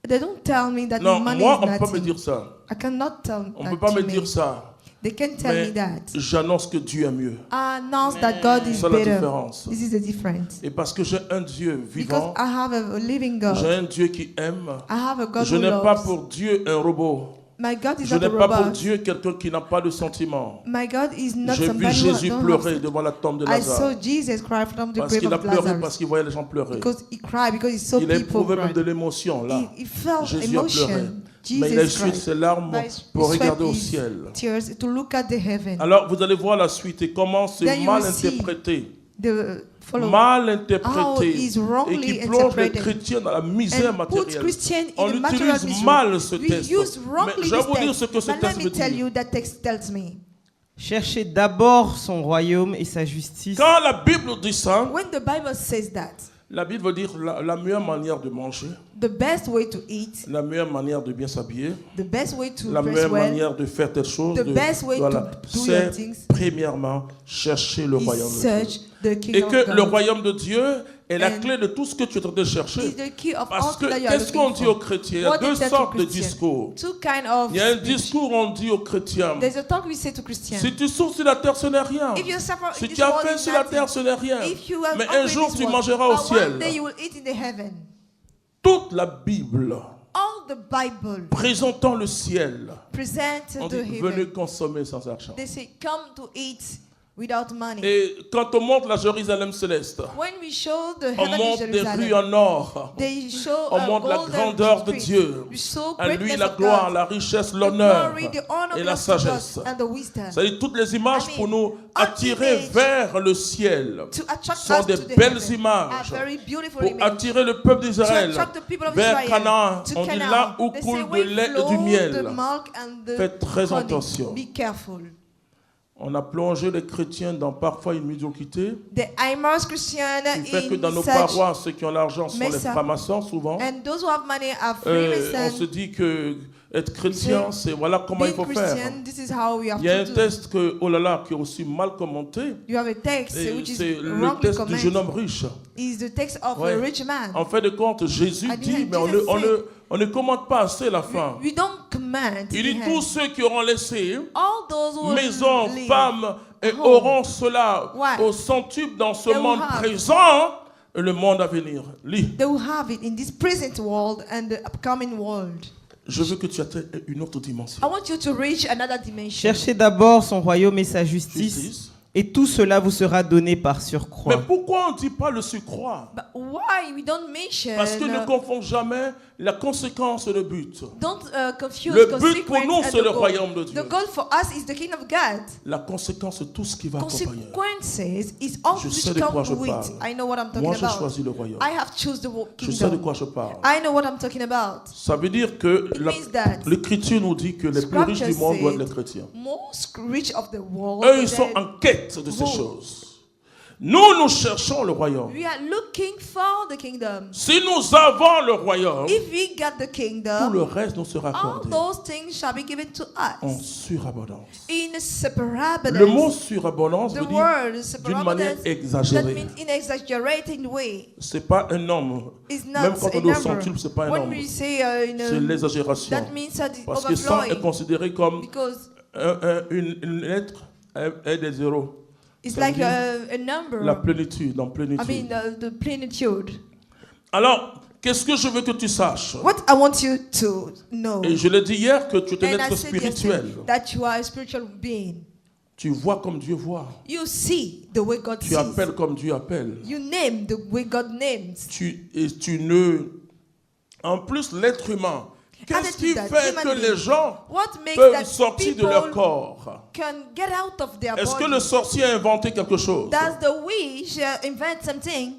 They don't tell me that Non, the money moi, is on ne peut pas me nothing. dire ça. I cannot tell On ne that peut pas to me me. dire ça. They can tell Mais me that. j'annonce que Dieu est mieux. I announce that God is C'est la better. différence. This is the difference. Et parce que j'ai un Dieu Because vivant, I have a living j'ai God. un Dieu qui aime. I have a God Je who n'ai pas loves. pour Dieu un robot. My God is Je not n'ai a pas pour robot. Dieu quelqu'un qui n'a pas de sentiments. My God is not J'ai vu somebody Jésus who don't pleurer have. devant la tombe de I saw Lazare. Jesus cry from the Parce grave qu'il a of pleuré, parce Lazarus. qu'il voyait les gens pleurer. Because he cried, because he saw Il a people éprouvé même cry. de l'émotion là. He felt Jésus a pleuré. emotion. Mais il a Jesus essuyé cried. ses larmes But pour he regarder au sweat his ciel. tears to look at the heaven. Alors vous allez voir la suite et comment c'est Then you mal will see interprété. The follow Mal how interprété is et wrongly qui plonge les interpreted chrétiens dans la misère and puts matérielle. Christian On in the material utilise misery. mal ce We texte. use Mais wrongly je vais this vous dire text. ce que ce But texte let veut me tell dire. you that text tells me. Cherchez d'abord son royaume et sa justice. Quand la Bible dit ça, When the Bible says that, la Bible veut dire la meilleure manière de manger, the best way to eat, la meilleure manière de bien s'habiller, the best way to la dress meilleure well, manière de faire telle chose, the best way to do your c'est things premièrement chercher le royaume is de Dieu. search the Et kingdom que of le God. royaume de Dieu est la And clé de tout ce que tu es en train de Is chercher. the key of Parce all que that you are qu'est-ce qu'on looking dit for. aux chrétiens? Il y a What deux is that to sortes de Christian? discours. Two kind of Il y a un speech. discours où on dit aux chrétiens, There's a talk we say to Christians. si tu souffres sur la terre, ce n'est rien. If you suffer Si in this tu as world, faim it's sur la nothing. terre, ce n'est rien. If you have Mais hunger un in jour, this tu world, mangeras au but ciel. one day you will eat in the heaven. Toute la Bible All the Bible présentant le ciel, present on to dit venez heaven. consommer sans argent. They say, come to eat without money. Et quand on monte la Jérusalem céleste, When we show the on heavenly monte des rues Jerusalem, en or. they show On a montre la golden grandeur de street. Dieu. We show À lui greatness la of gloire, God. la richesse, The l'honneur glory, the honor et la belongs to God sagesse. and the wisdom. C'est-à-dire toutes les images pour nous attirer image vers le ciel To attract sont us des to the belles heaven images are very beautiful pour images. attirer le peuple d'Israël To attract the people of vers Israel Canaan. to On dit Canaan. là où They say, coule de "Where lait et flow du the miel. milk and the Faites très honey." attention. Be careful. On a plongé les chrétiens dans parfois une médiocrité. They immerse Christians Qui fait que dans in nos such, paroisses, ceux qui ont l'argent sont les mess up. francs-maçons souvent. and those who have money are On se Freemason. dit que être chrétien, c'est voilà comment il Being faut faire. Christian, this is how we have Il y a un to do. texte que, oh là là, qui est aussi mal commenté. You have a text Et which c'est is le wrongly texte du jeune homme commented. riche. Is the text of Ouais. a rich man. En fin de compte, Jésus At the dit, end, mais Jesus said, on ne commente pas assez la fin. We don't command. Il dit, the tous hand. ceux qui auront laissé All those who maison, live, femmes, et home, auront cela Ouais. au centuple dans ce They will monde have. présent et le monde à venir. Lis. they will have it in this present world and the upcoming world. Je veux que tu atteignes une autre dimension. I want you to reach another dimension. Cherchez d'abord son royaume et sa justice, Justice. et tout cela vous sera donné par Mais surcroît. pourquoi on ne dit pas le surcroît? But why we don't mention? Parce que ne confond jamais la conséquence et le but. Don't confuse Le but consequence pour nous, and c'est the le goal. royaume de Dieu. The goal for us is the kingdom of God. La conséquence, c'est tout ce qui va accompagner. Consequences is all Je which sais de quoi come je with. parle. I know what I'm talking Moi, j'ai about. choisi le royaume. I have choose the Je sais de kingdom. quoi je parle. I know what I'm talking about. Ça veut dire que It means that l'Écriture nous dit que les plus riches du monde doivent être les chrétiens. most rich of the world. Eux, ils sont they- en quête de ces Bon. choses. Nous cherchons le royaume. We are looking for the kingdom. Si nous avons le royaume, If we get the tout kingdom, le reste nous sera all accordé those things shall be given to en us surabondance. in separableness. Le mot surabondance The veut dire word d'une manière separableness, that exagérée. means in exaggerating way. C'est pas un nombre. It's Même not quand a on est au number. centuple, c'est pas un When nombre. we say C'est l'exagération. that means that it's Parce que 100 est overflowing considéré comme because une lettre et des zéros. it's Ça like veut a number. La plénitude, en I plénitude. mean the plenitude. Alors, qu'est-ce que je veux que tu saches? What I want you to know, Et je l'ai dit hier que tu es un and I être said yesterday, spirituel. that you are a spiritual being. Tu vois comme Dieu voit. You see the way God Tu sees. appelles comme Dieu appelle. You name the way God names. Tu ne... En plus, l'être humain, qu'est-ce Added qui to that, fait human que being, les gens What makes peuvent that sortir de leur people corps? can get out of their Est-ce que body? le sorcier a inventé quelque chose? Does the witch invent something?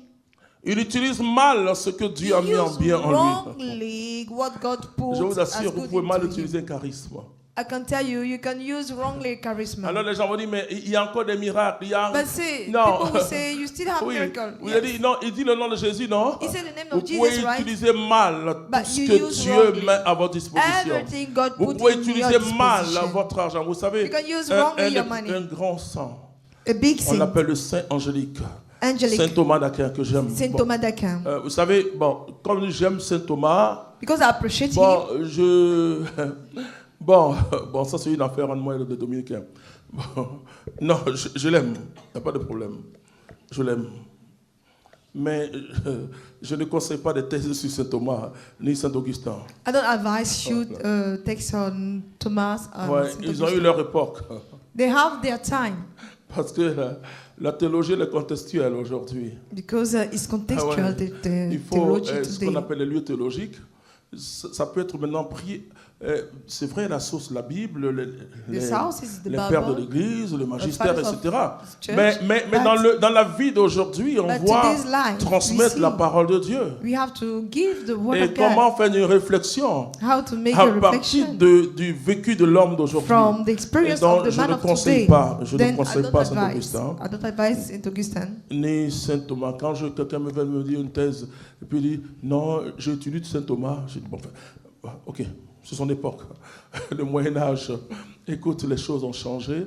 Il utilise mal ce que Dieu a mis en Use bien en lui. wrongly what God put Je vous as assure, vous good pouvez mal into utiliser you. un charisme. I can tell you, you can use wrongly charisma. Alors les gens vont dire, mais il y a encore des miracles. Il y a... But see, Non. people will say you still have Oui, miracle. vous Yes. avez dit, non, il dit le nom de Jésus, non? He said the name Vous of pouvez Jesus, right? utiliser mal tout But ce you que use Dieu wrongly met à votre disposition. Everything God Vous put pouvez in your utiliser mal disposition. votre argent. Vous savez, You can use wrongly your money. un grand sang. A big On saint, l'appelle le Saint Angélique. Angelic, Saint Thomas d'Aquin que j'aime. Saint Bon. Thomas d'Aquin. Vous savez, bon, comme j'aime Saint Thomas, Because I appreciate him. bon, bon, ça c'est une affaire entre moi et le dominicain. Bon, non, je l'aime, il n'y a pas de problème. Je l'aime. Mais je ne conseille pas de thèses sur Saint Thomas ni Saint Augustin. I don't advise you text on Thomas and Ouais, Saint ils ont eu Augustine. leur époque. They have their time Parce que la théologie elle est contextuelle aujourd'hui. because it's contextual. Ah ouais. The Il faut theology ce qu'on today. appelle les lieux théologiques. Ça peut être maintenant pris. C'est vrai, la source, la Bible, les source is the pères de Bible, l'Église, le magistère, fathers of etc. church, Mais but- dans la vie d'aujourd'hui, on but voit today's life, transmettre we la see. parole de Dieu. We have to give the word Et of God. comment faire une réflexion How to make à a partir reflection du vécu de l'homme d'aujourd'hui. from the Et experience donc, of the je man ne of conseille today. pas, je ne Then I conseille don't pas Saint advise. Augustin. I don't advise Saint Augustine. Ni Saint Thomas. Quand quelqu'un me vient me dire une thèse, et puis il dit, non, j'utilise Saint Thomas, je dis, bon, enfin, ok, c'est son époque. Le Moyen-Âge, écoute, les choses ont changé.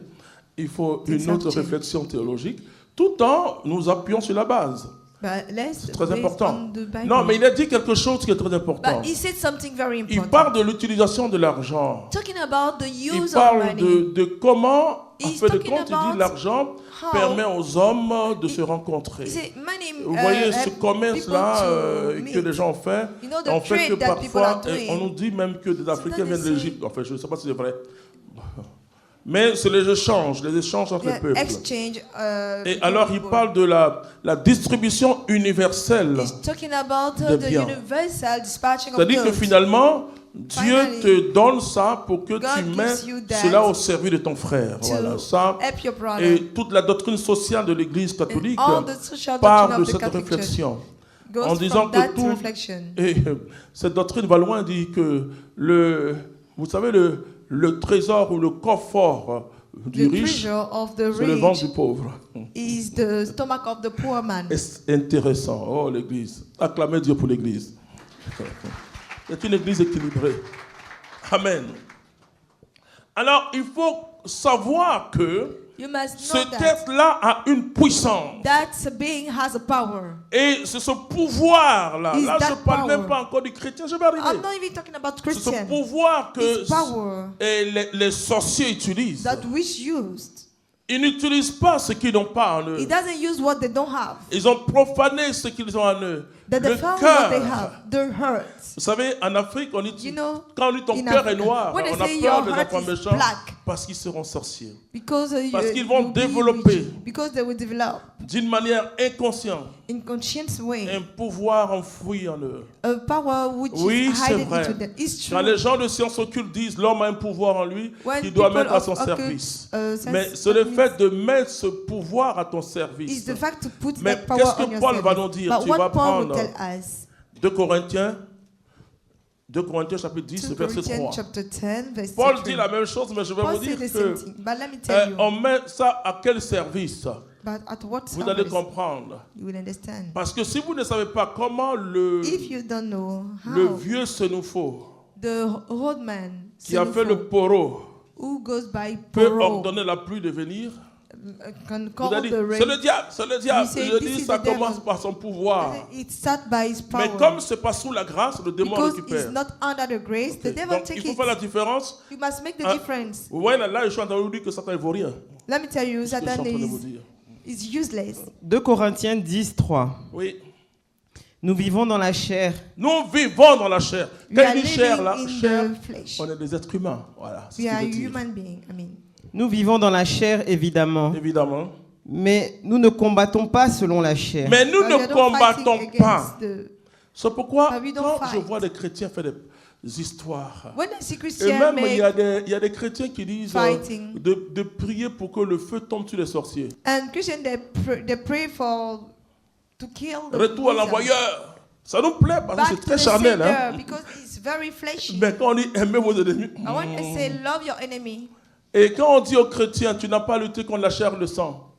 Il faut une Things have autre changed. réflexion théologique, tout en nous appuyant sur la base. But let's C'est très based important. on the Bible. Non, mais il a dit quelque chose qui est très important. But he said something very Il important. parle de l'utilisation de l'argent. Talking about the Il use of parle money. de comment, en He's fait de talking compte, il about dit l'argent how permet aux hommes de se rencontrer. He said money. Vous voyez ce help commerce-là people to que meet. les gens ont fait. You know, the On fait que trade that people are parfois, doing. on nous dit même que des Africains they viennent say- d'Égypte. Enfin, je ne sais pas si c'est vrai. Mais c'est les échanges entre les Yeah, peuples. exchange. Et between alors, il people. parle de la distribution universelle. He's talking about de the biens. universal dispatching of C'est-à-dire que goods. finalement, Dieu Finally, te donne ça pour que God tu gives mettes you that cela au service de ton frère. to Voilà, ça. help your brother. Et toute la doctrine sociale de l'Église catholique all the social part doctrine de of the cette Catholic réflexion. Goes En disant from que that tout- reflection. Et cette doctrine va loin, dit que vous savez, le trésor ou le coffre du The riche, treasure of the c'est le ventre rich du pauvre. is the stomach of the poor man. Et c'est intéressant. Oh, l'église. Acclamez Dieu pour l'église. C'est une église équilibrée. Amen. Alors, il faut savoir que You must ce know that tête-là a une puissance. that being has a power. Et c'est ce pouvoir-là. Is Là, je ne that parle power. même pas encore du chrétien. Je vais I'm arriver. not even talking about C'est ce Christian. pouvoir que It's power les sorciers utilisent. that which used. Ils n'utilisent pas ce qu'ils n'ont pas en eux. It doesn't use what they don't have. Ils ont profané ce qu'ils ont en eux. That Le they found what they cœur. have. Their hearts. Vous savez, en Afrique, on dit, You know, quand on dit ton in cœur est Africa, noir, when they on a say peur your des heart enfants is méchants black, parce qu'ils seront sorciers. because Parce qu'ils vont you'll be développer. witchy. Because they will develop D'une manière inconsciente, in conscious way un pouvoir enfoui en eux. a power which Oui, is c'est hidden vrai. into them. It's Quand true. les gens de sciences occultes disent l'homme a un pouvoir en lui When qu'il doit people mettre à of son occult, service. sense, Mais c'est le that fait de mettre ce pouvoir à ton is service. the fact to put Mais that power qu'est-ce que on your Paul va service. nous dire? But Tu vas what Paul will prendre tell us, 2 Corinthiens chapitre 10, 2 verset Corinthians 3. chapter 10, verse Paul 3. dit la même chose, mais je vais Paul vous said dire the same que thing, but let me tell you. on met ça à quel service? But at what Vous allez service comprendre. you will understand. Parce que si vous ne savez pas comment If you don't know le how vieux Sénoufo, the old man qui a fait le poro, who goes by peut Poro ordonner la pluie de venir, can vous call avez the dit, rain. c'est le diable, c'est le diable. You say, Je this dis, is ça the devil. commence par son pouvoir. It starts by his Mais power. comme c'est pas sous la grâce, le démon Because récupère. it's not under the grace, the devil Donc, il takes faut it. faire la différence. You must make the Ah. difference. Vous voyez, là, je suis en train de vous dire que Satan ne vaut rien. Let me tell you, C'est ce que je suis en Satan train de vous dire. is useless. 2 Corinthiens 10, 3. Oui. Nous vivons dans la chair. Nous vivons dans la chair. We are Quelle living chair là? in Chair. the flesh. On est des êtres humains. Voilà. C'est We ce are qu'il veut dire. human beings. Nous vivons dans la chair, évidemment. Évidemment. Mais nous ne combattons pas selon la chair. Mais nous But we ne are not combattons fighting pas. against the- C'est pourquoi, But we don't quand je fight. vois des chrétiens faire des histoires, When I see et Christians même il y make a des chrétiens qui disent fighting. de prier pour que le feu tombe sur les sorciers. and Christians they pray for to kill the Retour à wizard. l'envoyeur. Ça nous plaît parce que Back c'est to très the charnel. sender, Hein? because it's very fleshy. Mais quand on dit aimez vos ennemis, I want to say love your enemy. et quand on dit aux chrétiens, tu n'as pas lutté contre la chair et le sang,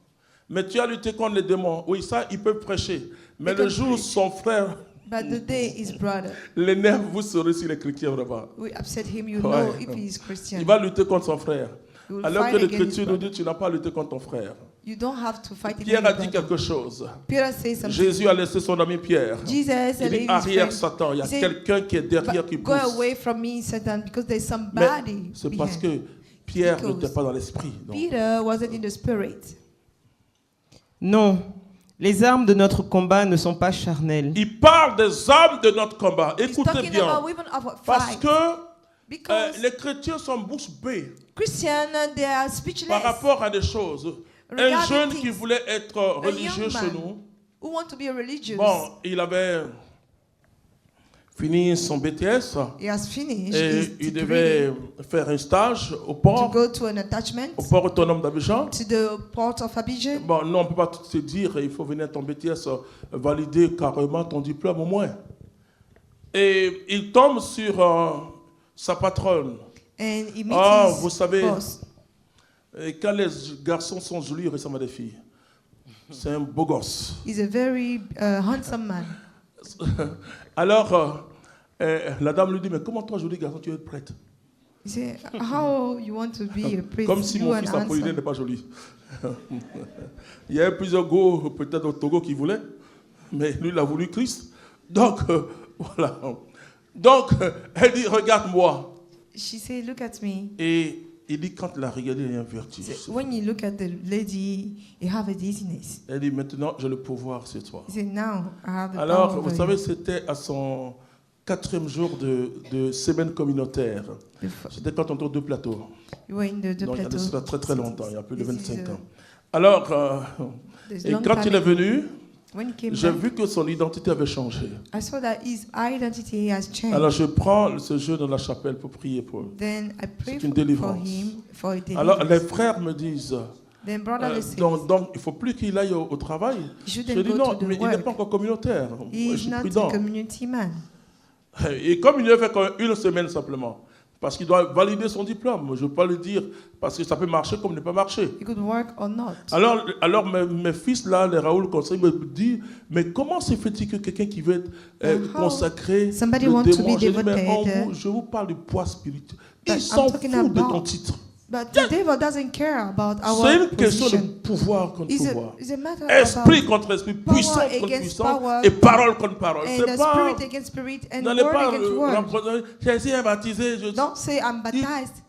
mais tu as lutté contre les démons. Oui, ça, ils peuvent prêcher. Mais They le can jour où preach. son frère But the day is brother. l'énerve, vous saurez s'il est chrétien vraiment. We upset him, you Ouais. know if he is Christian. Il va lutter contre son frère. You will Alors fight que against his l'Écriture nous brother. dit, tu n'as pas lutté contre ton frère. You don't have to fight Pierre a dit against quelque chose. Peter says something. Jésus a laissé son ami Pierre. Jesus Il said, dit, his arrière friend, Satan, il y a he said, quelqu'un qui est derrière qui Go pousse. away from me, Satan, because there's Mais somebody c'est parce behind. que Pierre Because n'était pas dans l'esprit. Donc, Peter wasn't in the spirit. Non, les armes de notre combat ne sont pas charnelles. il parle des armes de notre combat. He's Écoutez talking bien. about women of a Parce fight. que Because les chrétiens sont bouche bée Christians, they are speechless. par rapport à des choses. Un Regarding jeune things. qui voulait être A religieux young chez man nous, who want to be religious. bon, il avait fini son BTS He has finished et his il degree devait faire un stage au to port go to an attachment autonome d'Abidjan. to the port of Abidjan. Bon, non, on ne peut pas tout se dire, il faut venir à ton BTS valider carrément ton diplôme au moins. Et il tombe sur sa patronne. And he meets Ah, his vous savez, boss. et quand les garçons sont jolis, ils ressemblent à des filles. C'est un beau gosse. He's a very handsome man. Alors, la dame lui dit, mais comment toi, joli garçon, tu veux être prête? He said, how you want to be a priest? Comme si You mon are fils Apollinaire handsome. n'est pas joli. Il y avait plusieurs go, peut-être au Togo, qui voulaient, mais lui, il a voulu Christ. Donc, voilà. Donc, elle dit, regarde-moi. She said, look at me. Et il dit, quand il a regardé, il y a un vertige. When you look at the lady, you have a dizziness. Elle dit, maintenant, j'ai le pouvoir sur toi. He said, now I have the Alors, power vous over savez, you. c'était à son 4e jour de semaine communautaire. C'était quand on tourne deux plateaux. You were in the Donc, il y a de plateau. cela très très longtemps, il y a plus de This is 25 a- ans. Alors, There's et long quand il time est venu, When he came j'ai back, vu que son identité avait changé. I saw that his identity has changed. Alors, je prends ce jeune dans la chapelle pour prier pour lui. Then I pray C'est une for délivrance. him for a Alors, les deliverance. frères me disent, Then brother says, donc, il ne faut plus qu'il aille au travail. he Je shouldn't dis go non, to the mais il n'est work. pas encore communautaire. He Je is suis not prudent. a community man. Et comme il ne fait qu'une semaine simplement, Parce qu'il doit valider son diplôme. Je ne veux pas le dire parce que ça peut marcher comme ne pas marcher. It could work or not. Alors mes fils, là, les Raoul conseil me disent, mais comment se fait-il que quelqu'un qui veut être consacré, somebody le want to démon, be je dis, mais devoted, je vous parle du poids spirituel. but Il s'en I'm fout talking de about- ton titre. But the devil doesn't care about C'est our une question de position. pouvoir contre pouvoir. It's a matter Esprit about contre esprit, power puissance contre against puissance power, et parole contre parole. and C'est the pas... spirit against spirit and N'allez word pas against word. remprendre. J'ai essayé de baptiser. Don't say I'm baptized.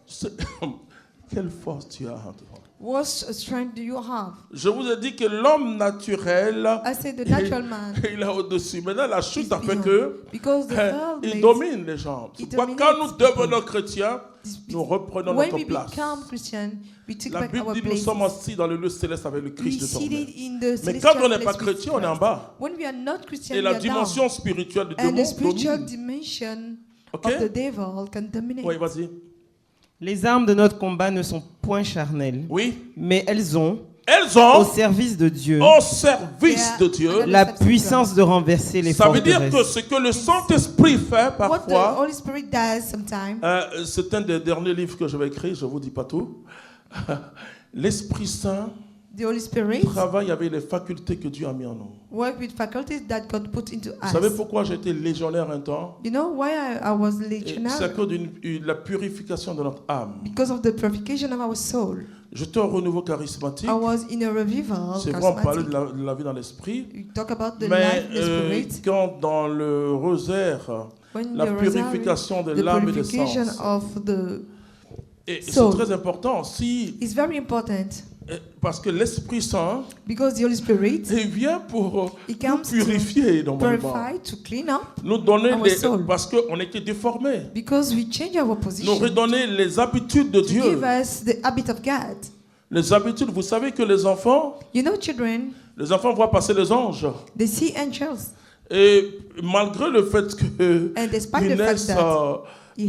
Quelle force tu as en toi. What strength do you have? Je vous ai dit que l'homme naturel, I said the natural man. il est au-dessus. Maintenant, la chute is a fait beyond. que Because the world il makes- domine les gens. It C'est pourquoi dominates quand nous devenons people. chrétiens, nous reprenons When notre we place. become Christian, we take La back Bible our dit nous place. sommes assis dans le lieu céleste avec le We Christ de seated ton in the Mais celestial quand on n'est pas place with chrétien, on est en Christ. bas. When we are not Christian, Et we la are down. dimension spirituelle de And the démon spiritual domine. dimension Ok? of the devil can dominate. Oui, vas-y. Les armes de notre combat ne sont point charnelles, Oui. mais elles ont, Elles au ont service de Dieu, au service Yeah. de Dieu. la puissance de renverser les Ça veut dire que forteresses. ce que le Saint-Esprit fait What the parfois, Holy Spirit does sometimes, c'est un des derniers livres que je vais écrire, je ne vous dis pas tout. L'Esprit Saint the Holy Spirit travaille avec les facultés que Dieu a mis en nous. work with faculties that God put into Vous savez us. pourquoi j'ai été légionnaire un temps? You know why I was Et c'est à legionary? cause de la purification de notre âme. Because of the purification of our soul. J'étais au renouveau charismatique. I was in a revival. C'est vrai, on parlait charismatic. de la vie dans l'esprit. We talk about the Mais life, the spirit. quand dans le rosaire, When la the rosary, purification de the l'âme et des purification sens. of the Et c'est soul. très important. Si, is very important parce que l'Esprit Saint, because the Holy Spirit il vient pour He nous comes to purifier normalement. purify, to clean up, Nous donner our les, soul. parce qu'on était déformés. because we change our Nous position. redonner les habitudes de To Dieu. give us the habit of God. Les habitudes, vous savez que les enfants Children, voient passer les anges. they see angels, Et malgré le fait que and despite ils the fact naissent, that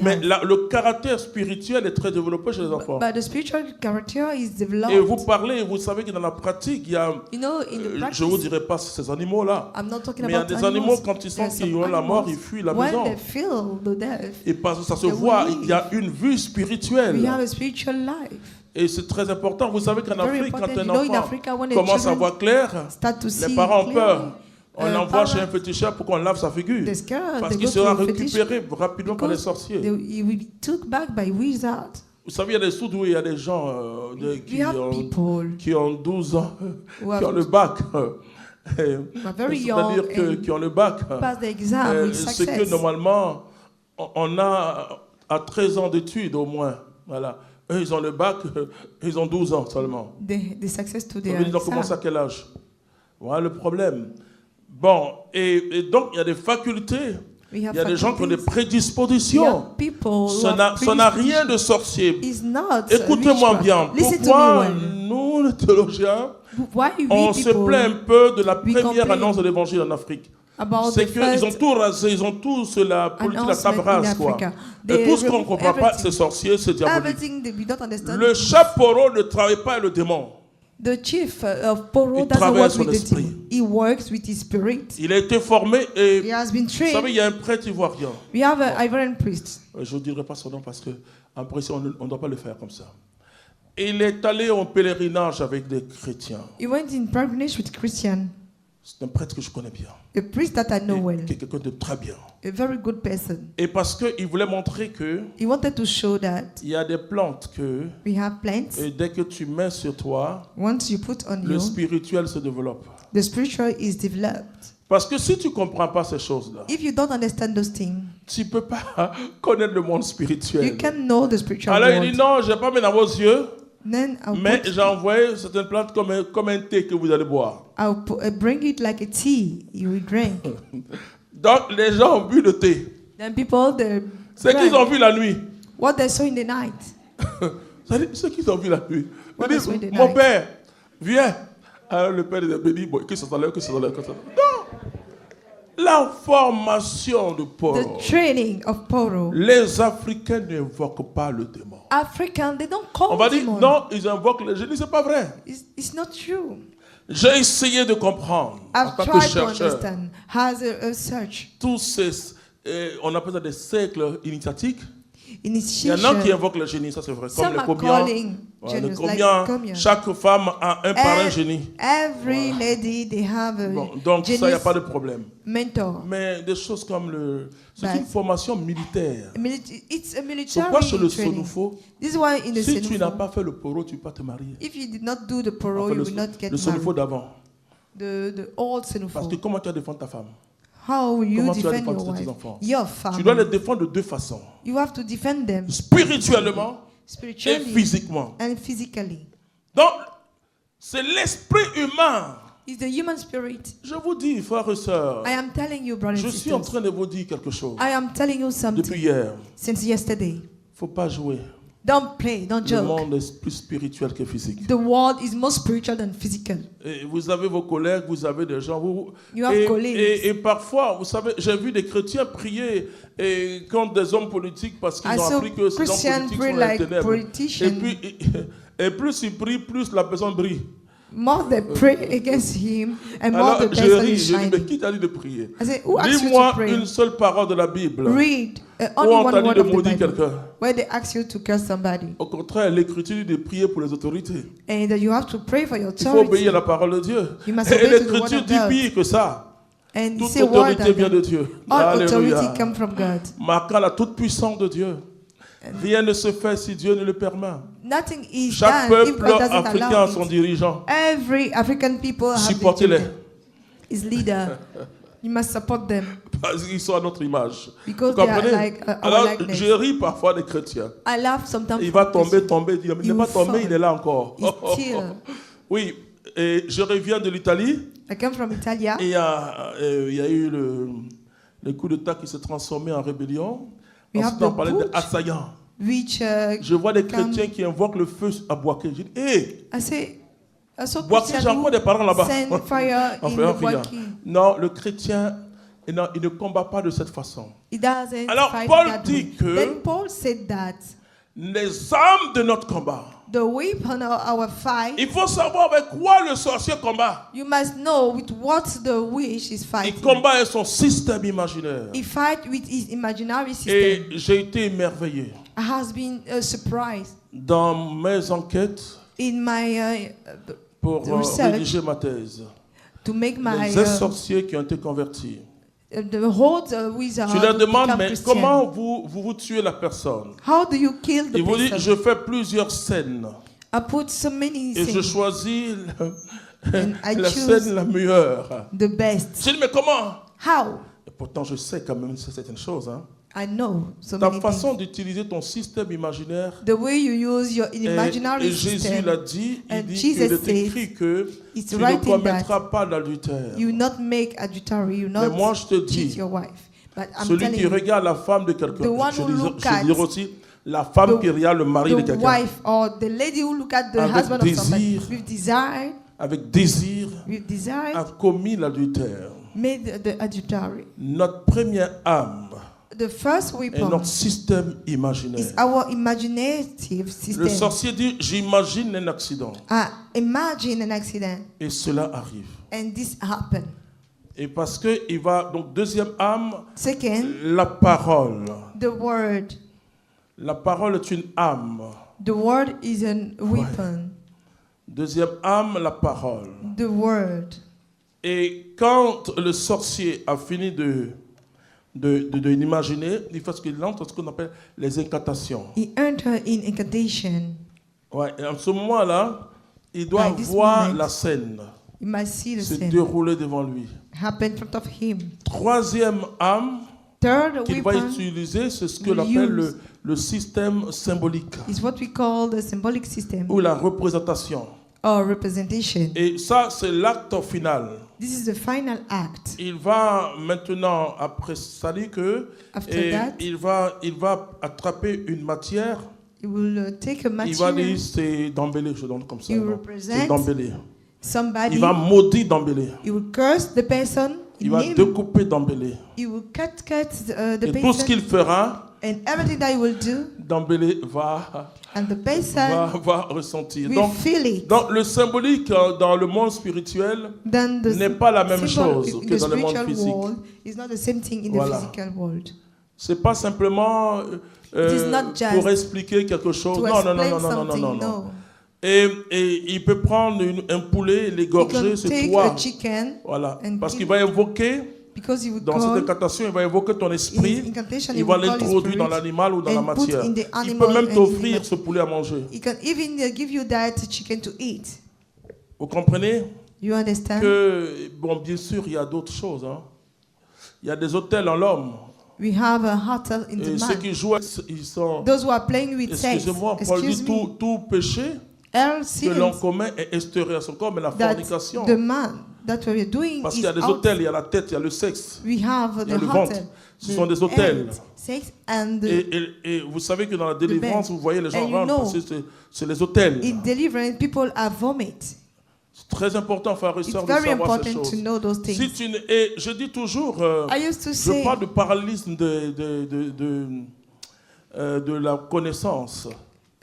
mais le caractère spirituel est très développé chez les enfants. but the spiritual character is developed. Et vous parlez, vous savez que dans la pratique, il y a, You know, in the practice, je ne vous dirai pas ces animaux-là, I'm not talking mais il y a about des animaux, animals. quand ils There are sentent some qu'ils ont la mort, animals, ils fuient la when maison. they feel the death, Et parce que ça se they voit, will il y a une vue we spirituelle. have a spiritual life. Et c'est très important. Vous savez qu'en Very Afrique, quand important. un You know, in enfant Africa, when the commence à children voir clair, start to les see parents ont peur. clearly, On l'envoie chez un parents, féticheur pour qu'on lave sa figure. they're scared, Parce they qu'il go sera to a fetish récupéré rapidement par les because sorciers. he will be took back by wizards. Vous savez, il y a des soudoués, il y a des gens We have people qui ont 12 ans, who qui ont have le bac. are very young C'est-à-dire and qui ont le bac. pass the exam with Ce que success. normalement, on a à 13 ans d'études au moins. Voilà. Eux, ils ont le bac, ils ont 12 ans seulement. The success to Ça their veut dire qu'ils ont commencé à exam. quel âge? Voilà le problème. Bon, et donc il y a des facultés, We have il y a des gens qui ont des faculties. We prédispositions. have people who Ça have n'a rien de sorcier. is not Écoutez-moi witchcraft. bien. Listen to Pourquoi me well. nous, les théologiens, Why on we se people plaint un peu de la we première complain annonce de l'évangile en Afrique? about C'est the qu'ils ont first tout rasé, ils ont tous la politique de la announcement table in rase, quoi. Africa. Et They tout ce qu'on ne remove comprend pas, everything. c'est sorcier, c'est diabolique. everything that we don't understand. Le chaperon ne travaille pas avec le démon. The chief of Poro Il doesn't travaille work son with the esprit. demon. He works with his spirit. Il a été formé et He has been vous savez, trained. il y a un prêtre ivoirien. We have an Ivorian priest. Je ne dirai pas son nom parce qu'en principe, on ne doit pas le faire comme ça. Il est allé en pèlerinage avec des chrétiens. He went in pilgrimage with Christian, C'est un prêtre que je connais bien. a priest that I know well, Qui est quelqu'un de très bien. a very good person. Et parce qu'il voulait montrer qu'il He wanted to show that y a des plantes que, we have plants. et dès que tu mets sur toi, Once you put on le you, spirituel se développe. the spiritual is developed. Parce que si tu ne comprends pas ces choses-là, If you don't understand those things, tu ne peux pas connaître le monde you spirituel. can know the spiritual Alors il world. dit non, je n'ai pas mis dans vos yeux, Then mais j'ai envoyé certaines plantes comme un thé que vous allez boire. I'll bring it like a tea you will drink. Donc les gens ont bu le thé. Then people they C'est qu'ils ont drank vu la nuit. what they saw in the night. C'est-à-dire ceux qui ont vu la nuit. What Ils is with disent, the mon night? père, viens. Alors le père les a bénis, bon, que ça s'enlève, que ça s'enlève, que ça s'enlève. Non. La formation de Paul. The training of Poro. Les Africains n'invoquent pas le démon. African, they don't call On va dire, demon. non, ils invoquent le génie, c'est pas vrai. It's not true. J'ai essayé de comprendre, en I've tant que tried to chercheur, understand. Has a search. tous ces, on appelle ça des cercles initiatiques. Il y en a qui initiation. invoquent le génie, ça c'est vrai. Comme Some les are comiens. calling Ouais, les genius, like comiens, Komian. chaque femme a un parrain génie. Every lady, they have a Bon, donc ça, il n'y a genius pas de problème. mentor. Mais des choses comme c'est But- une formation militaire. It's a Pourquoi chez le military training. Sonufo, This is why in the si tu n'as Senufo, pas fait le poro, tu ne peux pas te marier. if you did not do the poro, Enfin, you will not get le Sonufo married. d'avant. The old Parce Senufo. que comment tu vas défendre ta femme? How will you Comment tu vas defend your défendre tes wife? enfants? Your Tu dois les family. défendre de deux façons. You have to defend them Spirituellement et spiritually physiquement. and physically. Donc, c'est l'esprit humain. It's the human spirit. Je vous dis, frères et sœurs, I am telling you, brothers je and suis en sisters. train de vous dire quelque chose. I am telling you Depuis something hier, since yesterday. il ne faut pas jouer. Don't play, don't Le joke. monde est plus spirituel que physique. The world is more spiritual than physical. Et vous avez vos collègues, vous avez des gens. You have colleagues. Et parfois, vous savez, j'ai vu des chrétiens prier contre des hommes politiques parce qu'ils I ont saw appris que ces hommes Christians politiques pray sont les like ténèbres. politicians. Et plus ils prient, plus la personne brille. More they pray against him, and more Alors, the je person ris, is je dis, mais shining. qui t'a dit de prier? I say, who asked you to Dis-moi pray? une seule parole de la Bible Read où only on one t'a dit word de of the maudire Bible quelqu'un. where they ask you to curse somebody, Au contraire, l'Écriture dit de prier pour les autorités. and that you have to pray for your Il faut obéir authority. à la parole de Dieu. You must Et obey to the word l'Écriture of dit God. pire que ça. And Toute say word autorité vient de that Dieu. all authority Alléluia. come from God. Marquant la toute-puissance de Dieu. Rien ne se fait si Dieu ne le permet. Nothing is Chaque done if peuple God doesn't africain allow a son it. dirigeant. Every African people have their Supportez-les. children. His leader. You must support them Parce qu'ils sont à notre image. because Vous they are comprenez? like our Alors, likeness. je ris parfois des chrétiens. I laugh sometimes. Il va for tomber, Christians. tomber. Il dit, mais il You n'est pas will tombé, fall. il est là encore. He's still. Oui, et je reviens de l'Italie. I come from Italia. Et il y a eu le coup d'État qui s'est transformé en rébellion. We Ensuite, have on the parlait putsch. d'assaillants. Which Je vois des come- chrétiens qui invoquent le feu à Boaké. Je dis, hé, I saw Boaké, j'ai encore des parents là-bas. send fire in Enfin, the rien. Boaké. Non, le chrétien, il ne combat pas de cette façon. It doesn't Alors, fight Paul that dit way. que- Then Paul said that Les armes de notre combat. the weapon of our fight, Il faut savoir avec quoi le sorcier combat. you must know with what the witch is Il fighting. combat avec son système imaginaire. He fight with his imaginary system. Et j'ai été émerveillé. I has been surprised Dans mes enquêtes in my pour research rédiger ma thèse, to make my les ex-sorciers qui ont été convertis. the whole wizard. Tu leur demandes, become mais Christian. comment vous tuez la personne? How do you kill the Il vous dit, person? je fais plusieurs scènes. I put so many Et je things, choisis and I la choose scène la meilleure. the best. Je dis, mais comment? How? Et pourtant, je sais quand même certaines choses. Hein. I know so Ta many façon d'utiliser ton système imaginaire. things. The way you use your Et imaginary Jésus system, l'a dit, il And dit Jesus qu'il est says, écrit que it's tu ne writing commettras pas d'adultère. you not make adultery, you Mais not moi, je te cheat dis, your wife. But I'm celui telling qui you, regarde la femme de quelqu'un, the one je who dis look at aussi la femme the- qui regarde le mari de the quelqu'un wife or the lady who look at the Avec husband of somebody désir. with desire, avec désir, a with desire, commis l'adultère. made the adultery. Notre première âme The first est weapon notre système imaginaire. is our imaginative Le system. sorcier dit, j'imagine un accident. Imagine an accident Et cela arrive. and this happen. Et parce que il va, donc deuxième âme, Second, la parole. the word. La parole est une âme. The word is a weapon. Deuxième âme, la parole. The word. Et quand le sorcier a fini de l'imaginer, il fait ce qu'il entre ce qu'on appelle les incantations. He entered in incantation. Ouais, et en ce moment-là, il doit By this voir moment, la scène You must see the se same dérouler devant lui. happen in front of him. Troisième âme Third qu'il va weapon utiliser, c'est ce que will l'on appelle use. le système symbolique is what we call the symbolic system ou la représentation. or representation. Et ça, c'est l'acte final. This is the final act. Il va maintenant, après ça dit que, After that, il va attraper une matière. he will take a Il va material, dire c'est d'embellir, je donne comme ça. You non? represent C'est d'embellir. somebody, Il va maudire d'embellir. he will curse the person, Il va name, découper d'embellir. he will cut the Et tout ce person, qu'il fera, and everything that he will do, d'embellir va and the person ressentir. will Donc, feel it. donc, le symbolique dans le monde spirituel Then the n'est pas la même symbol chose in que the dans le monde spiritual physique. world is not the same thing in Voilà. the physical world. C'est pas simplement is not just pour expliquer quelque chose. to Non, non, non, explain non, non, non, something. non, non. No. Et il peut prendre un poulet, You l'égorger can sur take toi. a chicken Voilà. and Parce qu'il give- va évoquer, because he would dans cette call incantation, il va évoquer ton in his esprit. incantation, Il he va will call his l'introduire dans spirit l'animal ou dans la and put matière. in the Il animal peut même and in t'offrir the- ce poulet à manger. He can even give you that chicken to eat. Vous comprenez You understand? que, bon, bien sûr, il y a d'autres choses. Hein. Il y a des hôtels en l'homme. We have a hotel in Et the ceux man. qui jouent, ils sont... Those who are playing with sex. Excusez-moi, Paul dit Excuse me. tout péché All que l'homme sins commet est extérieur à son corps, mais la that fornication. the man that we are doing Parce is qu'il y a des out. hôtels, il y a la tête, il y a le sexe. We have il y a the le ventre. hotel. Ce sont des hôtels. and sex and Et vous savez que dans la délivrance, bed. vous voyez les gens And you rentrent know, parce que c'est les hôtels. in deliverance, people are vomit. C'est très important, frères et It's sœurs, de very savoir ces important to choses. know those things. Si tu et je dis toujours, I used to je say, parle de parallélisme de la connaissance.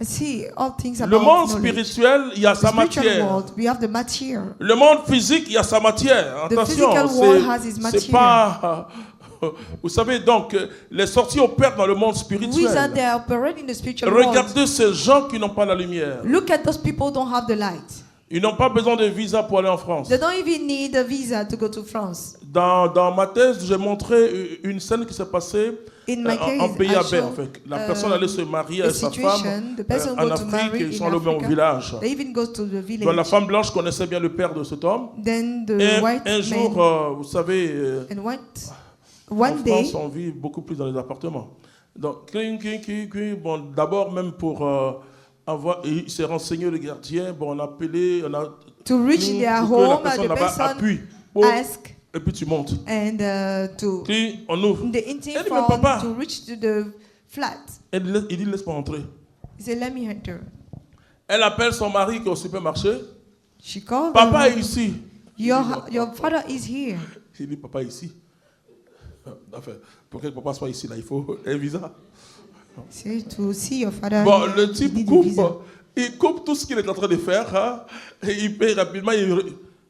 see, all things about Le monde knowledge. spirituel, il y a The sa spiritual matière. world, we have the material. Le monde physique, il y a sa matière. The Attention, physical world has its c'est material. pas... Vous savez, donc, les sorties opèrent dans le monde We are spirituel. there operating in the spiritual world. Regardez ces gens qui n'ont pas la lumière. Look at those people who don't have the light. Ils n'ont pas besoin de visa pour aller en France. They don't even need a visa to go to France. Dans ma thèse, j'ai montré une scène qui s'est passée In my case, en pays I à bain. En showed, fait. La personne allait se marier a avec sa situation, femme the person en go to marry Afrique et ils in sont allés au Africa. village. They even go to the village. Donc la femme blanche connaissait bien le père de cet homme. Then the Et white un jour, man vous savez, and white. en One day, France, on vit beaucoup plus dans les appartements. Donc, bon, d'abord même pour avoir, il s'est renseigné le gardien, bon, on a appelé, on a to reach their pour que la home, personne the là-bas person appuie. Oh, ask et puis tu montes. and to Puis on ouvre. the Elle dit, mais interphone papa. to reach to the flat. Il dit, laisse-moi entrer. He said, "Let me enter." Elle appelle son mari qui est au supermarché. She called Papa him. est ici. Your father is here. Il dit, papa est ici. Enfin, pour que papa soit ici, là, il faut un visa. Say to see your father. Bon, here, le you type need a coupe. visa. Il coupe tout ce qu'il est en train de faire. Hein, et il paye rapidement.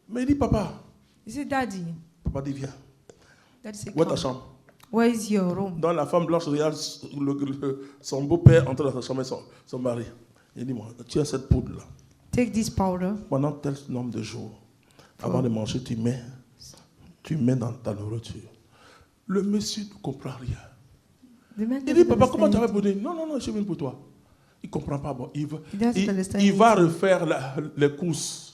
Mais il dit, papa. He said, "Daddy." Papa dit, viens. Daddy said, Où est ta "Come. chambre? Where is your room?" Dans la femme blanche, regarde son beau-père entrer dans sa chambre et son mari. Il dit, moi, tu as cette poudre-là. Take this powder. Pendant tel nombre de jours, avant de manger, tu mets dans ta nourriture. Le monsieur ne comprend rien. The man Il dit, doesn't papa, comment tu understand avais it. pour dire, non, je viens pour toi. Il ne comprend pas. Bon, il doesn't understand il it. va refaire les courses.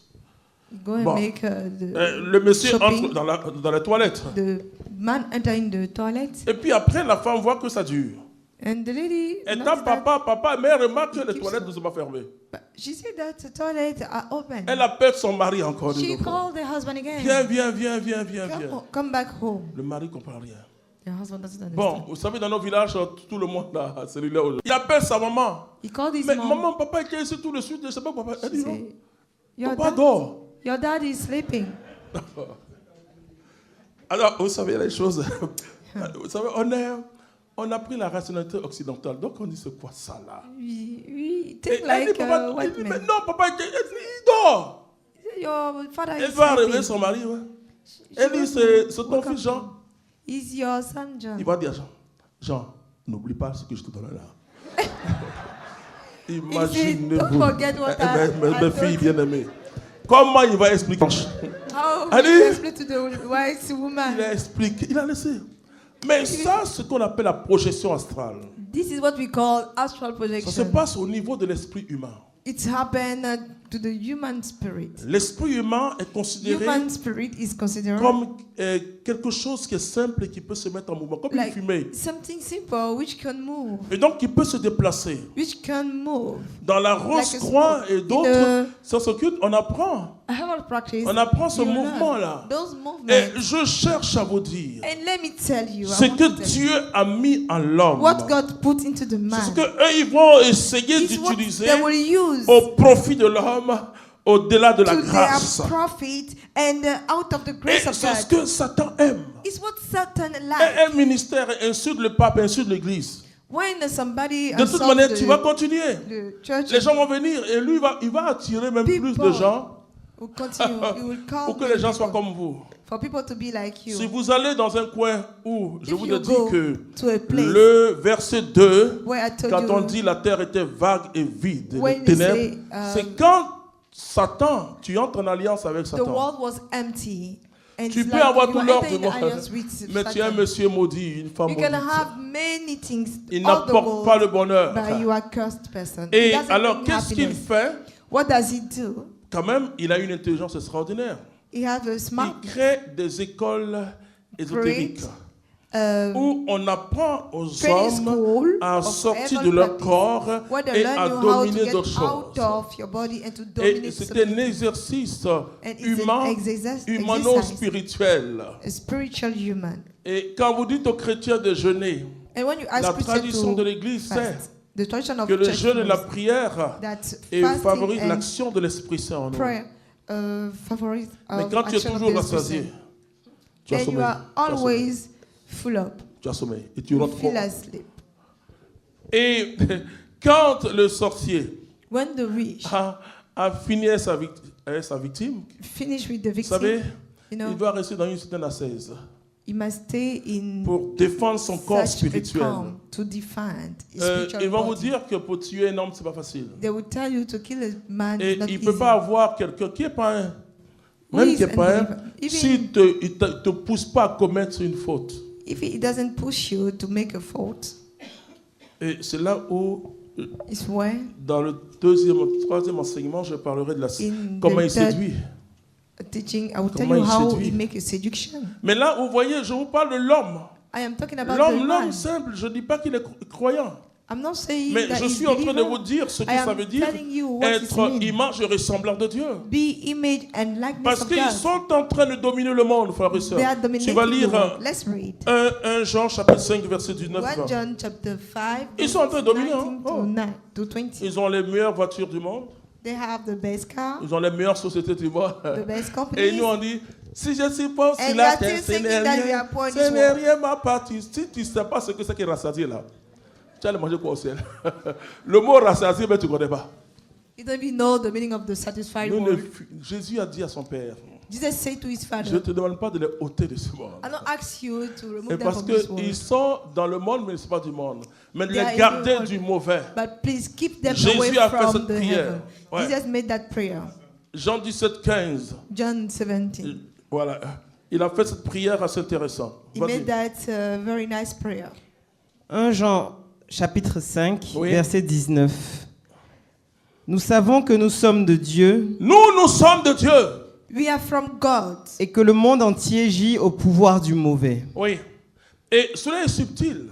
Go and Bon. make Le monsieur shopping. entre dans les toilettes. The man enter in the toilet, Et puis après, la femme voit que ça dure. and the lady. Et noticed tant that- papa, mais elle remarque que He les keeps toilettes on- ne sont pas fermées. But she said that the toilets are open. Elle appelle son mari encore. She de nouveau. called the husband again. Viens. Come back home. Le mari ne comprend rien. The husband doesn't understand. Bon, vous savez, dans nos villages, tout le monde a cellulaire aujourd'hui. Il appelle sa maman. He called his Mais mom. maman, papa était ici tout de suite. Je ne sais pas papa. Elle She dit non. said, your, Papa dad, dort. your dad is sleeping. Alors, vous savez les choses. Vous savez, on a pris la rationalité occidentale. Donc, on dit, c'est quoi ça là? We Et think elle like dit, papa, a white mais man. non, papa, il dort. Your father Elle is va réveiller sleeping. son mari. Ouais. She Elle dit, goes c'est to ton wake fils up. Jean. Is your son John? Il va dire à Jean, Jean, n'oublie pas ce que je te donne là. Imaginez-vous. Don't forget what I Mes told filles you. bien-aimées. Comment il va expliquer? How Allez. will you explain to the white woman? Il a expliqué, il a laissé. Mais ça, c'est ce qu'on appelle la projection astrale. This is what we call astral Ça se projection. passe au niveau de l'esprit humain. It's happened to the human spirit. L'esprit humain est considéré Human spirit is considered comme quelque chose qui est simple et qui peut se mettre en mouvement, comme une like fumée. something simple which can move, Et donc, qui peut se déplacer. which can move. Dans la Like Rose-Croix et in d'autres, the ça s'occupe, on apprend. herbal practice. On apprend ce you learn mouvement-là. Those Et movements. je cherche à vous dire And let me tell you, I ce want que to tell you, Dieu a mis en l'homme. what God put into the C'est ce man qu'eux, ils vont essayer is what d'utiliser they will use au profit de l'homme, au-delà de la to grâce. their profit and out of the Et grace of c'est ce God. que Satan aime. It's what Satan likes. Un ministère insulte le pape, insulte l'église. When somebody De toute assaults manière, tu vas continuer. the church, Les gens vont venir et lui, il va attirer même plus de People gens will continue. He will call pour que les gens soient people comme vous. For people to be like you. Si vous allez dans un coin où je If vous you ai dit go que to a place le verset 2, where I told quand on you, dit la terre était vague et vide, when les they ténèbres, say, c'est quand Satan, tu entres en alliance avec the Satan. world was empty. And Tu it's peux like avoir you tout are l'ordre entering du monde, alliance with mais tu es un Satan. monsieur maudit, une femme You can maudite. have many things, Il all the n'apporte pas le gold, bonheur. but you are a cursed person. It Et doesn't alors, bring qu'est-ce qu'il happiness. fait? What does he do? Quand même, il a une intelligence extraordinaire. He has a smart Il crée des écoles ésotériques où on apprend aux training hommes school à of sortir heaven de leur practice, corps where they et learn à you how to dominer get d'autres out choses. of your body and to Et dominate c'est un something. exercice And it's an humain, exercise, humano-spirituel. a spiritual human. Et quand vous dites aux chrétiens de jeûner, And when you ask la Christians tradition de to l'Église sait fast, the tradition of que le church jeûne et la knows prière that favorisent fasting and l'action de l'Esprit Saint en nous. prayer favorite Mais quand tu es action of toujours the Spirit. rassasié, tu as And you sommeil. are always full up. Tu as sommeil. Et tu You rentres feel fort. asleep. Et quand le sorcier When the witch a fini avec sa victime, finish with the vous victim, savez, you know, il doit rester dans une certaine assaise he must stay in pour défendre son corps such a spirituel. calm to defend his spiritual Ils vont vous body. dire que pour tuer un homme, c'est pas facile. They will tell you to kill a man Et is not il ne easy. peut pas avoir quelqu'un qui n'est pas un. Who Même is qui n'est pas un, unbeliever. Even s'il ne te pousse pas à commettre une faute. if he doesn't push you to make a fault, Et c'est là où, it's when dans le troisième enseignement, je parlerai de In comment the il third séduit. teaching I will tell Comment you il how séduit. he make a seduction. Mais là, vous voyez, je vous parle de l'homme. I am talking about the L'homme man. simple, je ne dis pas qu'il est croyant. I'm not saying Mais that je he's suis en train de believer. vous dire ce que I ça am veut dire telling you what it être means. image et ressembleur de Dieu. Be image and likeness Parce of qu'ils God. sont en train de dominer le monde, frères et sœurs. They are Tu dominating vas the lire world. Let's read. 1 Jean chapitre 5 verset 19. 1 John chapter 5. Ils sont en train de dominer. 19 Hein? to Oh. 9 to 20. Ils ont les meilleures voitures du monde. They have the best car, Ils ont les meilleures sociétés du monde. the best Et companies. nous on dit, si je suis pauvre And sur you la are terre, still ce n'est thinking that you rien, are poor in ce this n'est world. rien ma partie. Si tu ne sais pas ce que c'est que rassasié là, tu allais manger quoi au ciel? Le mot rassasié, mais tu ne connais pas. You don't even know the meaning of the satisfied Nous word. Jésus a dit à son Père, Jesus said to his je father, ne te demande pas de les ôter de ce monde. I don't ask you to remove Et them parce from this qu'ils world, sont dans le monde, mais ils ne sont pas du monde. Mais de They are les in the garder world. du mauvais. but please keep them Jésus away a fait from cette the prière. heaven. Ouais. Jesus made that prayer. Jean 17, 15. John 17. Voilà. Il a fait cette prière assez intéressante. He Vas-y. made that very nice prayer. 1 Jean chapitre 5, Oui. verset 19. Nous savons que nous sommes de Dieu Nous sommes de Dieu. We are from God. et que le monde entier gît au pouvoir du mauvais. Oui. Et cela est subtil.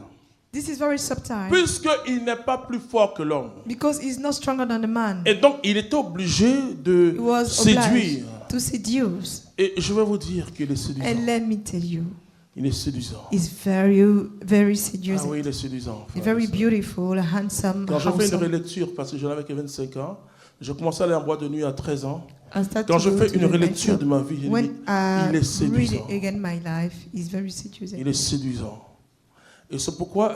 This is very subtle Puisqu'il n'est pas plus fort que l'homme. because he's not stronger than the man. Et donc, il est obligé de He was séduire. obliged to seduce. Et je vais vous dire qu'il est séduisant. And let me tell you, Il est séduisant. he's very, very Ah seducing. oui, il est séduisant. He's very beautiful, handsome, Quand je fais une handsome. relecture, parce que j'en avais que 25 ans, je commençais à aller en boîte de nuit à 13 ans. I start Quand to je go fais to une the relecture nightclub. de ma vie, je dis, When il est I read séduisant. again my life, he's very seducing. Il est séduisant. Et c'est pourquoi,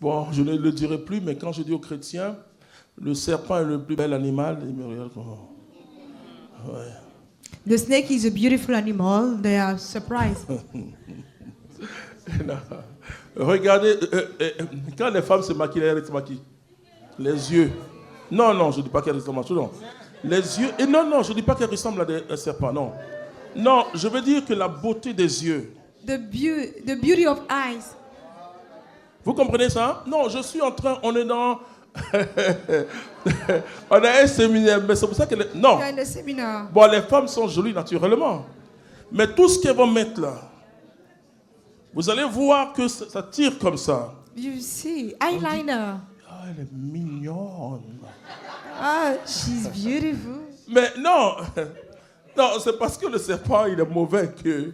bon, je ne le dirai plus, mais quand je dis aux chrétiens, le serpent est le plus bel animal, ils me regardent comme ça. Ouais. The snake is a beautiful animal. They are surprised. Non. Regardez, quand les femmes se maquillent, elles se maquillent. Les yeux. Non, je ne dis pas qu'elles ressemblent à tout, non. Les yeux. Et non, je ne dis pas qu'elles ressemblent à un serpent, non. Non, je veux dire que la beauté des yeux. The beauty of eyes. Vous comprenez ça? Non, je suis en train, on est dans... on a un séminaire, mais c'est pour ça que... Non. We are in the seminar. Bon, les femmes sont jolies naturellement. Mais tout ce qu'elles vont mettre là, vous allez voir que ça tire comme ça. You see, eyeliner. Ah, elle est mignonne. Ah, she's beautiful. Mais non, non, c'est parce que le serpent, il est mauvais que...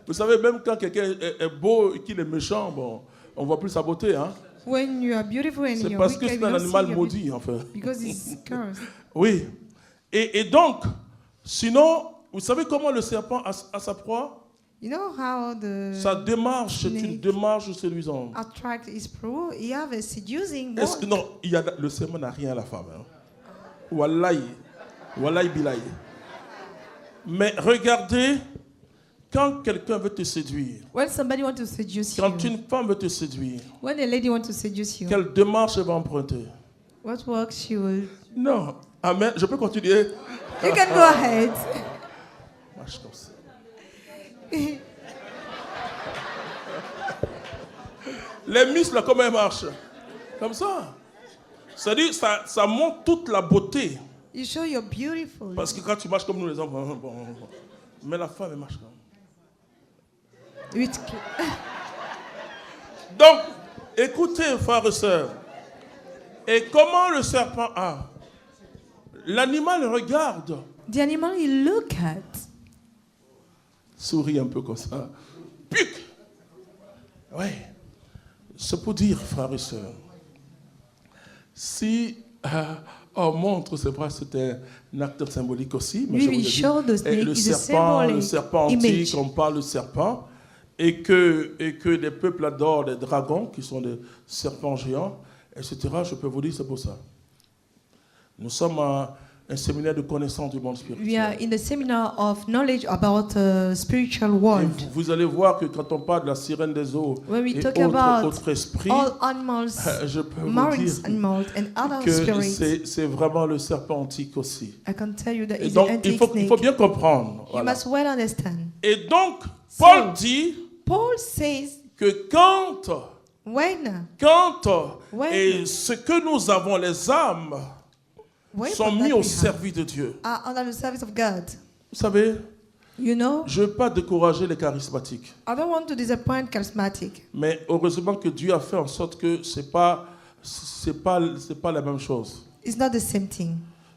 Vous savez, même quand quelqu'un est beau et qu'il est méchant, bon, on voit plus sa beauté, hein. When you are beautiful and C'est you're parce que wicked, c'est un you don't animal see your maudit, en fait. because it's cursed. Oui. Et donc, sinon, vous savez comment le serpent a sa proie? You know how the Sa démarche, c'est une snake démarche séduisante. attract his proa? You have a seducing Est-ce que walk. non, le serment n'a rien à la femme. Hein? Wallahi. Wallahi bilahi. Mais regardez Quand quelqu'un veut te séduire, When somebody wants to seduce quand you, une femme veut te séduire, when a lady wants to seduce you, quelle démarche elle va emprunter? what work she will... Non. Amen. Je peux continuer? You can go ahead. Marche comme ça. Les muscles, comment ils marchent? Comme ça. C'est-à-dire, ça montre toute la beauté. You show you're beautiful. Parce que quand tu marches comme nous les hommes, mais la femme, elle marche comme. With... Donc, écoutez, frères et sœurs. Et comment le serpent a? L'animal regarde. The animal you look at. Sourit un peu comme ça. Puc! Oui. C'est pour dire, frères et sœurs, si on montre, c'est vrai, c'était un acte symbolique aussi, mais We je vous will ai dit, show the snake et le is a serpent symbolic antique, image. on parle de serpent, et que des peuples adorent des dragons, qui sont des serpents géants, etc. Je peux vous dire, c'est pour ça. Nous sommes à un séminaire de connaissance du monde spirituel. We are in the seminar of knowledge about spiritual Et world. vous allez voir que quand on parle de la sirène des eaux When we et talk about autres esprits, all animals, je peux vous marine dire animals and other que spirits, c'est vraiment le serpent antique aussi. I can tell you that Et it's donc, an il antique faut snake. bien comprendre. You Voilà. must well understand. Et donc, Paul dit Paul says, que quand when et ce que nous avons, les âmes, sont mis au service de Dieu. are under the service of God. Vous savez, You know, je ne veux pas décourager les charismatiques. I don't want to disappoint charismatic. Mais heureusement que Dieu a fait en sorte que c'est pas la même chose. It's not the same thing.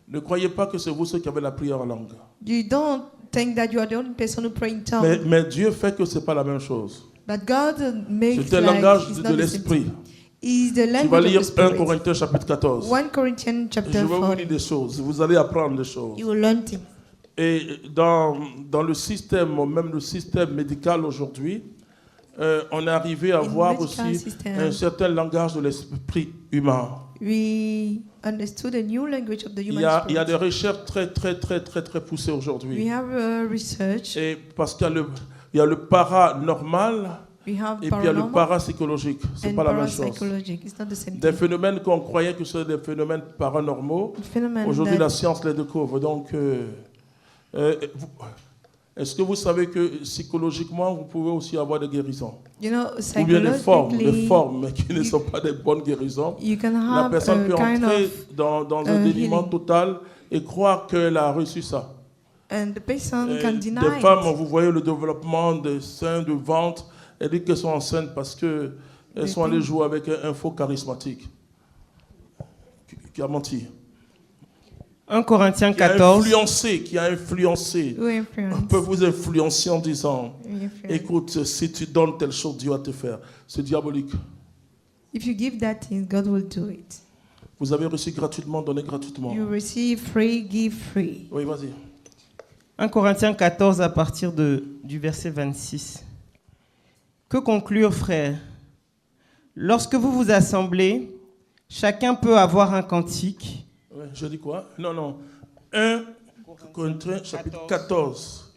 Ne croyez pas que c'est vous ceux qui avez la prière en langue. You don't think that you are the only person who pray in tongues. Mais Dieu fait que c'est pas la même chose. But God makes C'est un like langage it's de not the same l'esprit. thing. It's the Tu vas language lire of the 1 Spirit. Corinthiens chapitre 14. 1 Corinthians Je chapter vais vous 4. dire des choses. Vous allez apprendre des choses. You will learn things. Et dans le système, même le système médical aujourd'hui, on est arrivé à In voir medical aussi system, un certain langage de l'esprit humain. We understood a new language of the Il human y a spirit. des recherches très poussées We aujourd'hui. have research. Et parce qu'il y a le paranormal We have et puis il y a le paranormal parapsychologique. C'est and pas la même chose. parapsychologic. It's not the same Des thing. phénomènes qu'on croyait que c'était des phénomènes paranormaux, Phenomenon aujourd'hui that la science les découvre. Donc, est-ce que vous savez que psychologiquement, vous pouvez aussi avoir des guérisons? you know, Ou bien des psychologically, formes, mais qui ne sont pas des bonnes guérisons. you can La have personne a peut kind entrer of, dans un déniement healing. total et croire qu'elle a reçu ça. and the person Et can des deny femmes, it. vous voyez le développement des seins, du ventre, elles disent qu'elles sont enceintes parce qu'elles Des sont allées things. jouer avec un faux charismatique qui a menti. 1 Corinthiens Qui a 14. influencé. Who On influence? peut vous influencer en disant, We influence. écoute, si tu donnes telle chose, Dieu va te faire. C'est diabolique. If you give that thing, God will do it. Vous avez reçu gratuitement, donnez gratuitement. You receive free, give free. Oui, vas-y. 1 Corinthiens 14 à partir du verset 26. Que conclure, frères? Lorsque vous vous assemblez, chacun peut avoir un cantique. Ouais, je dis quoi? Non. 1 Corinthiens chapitre 14.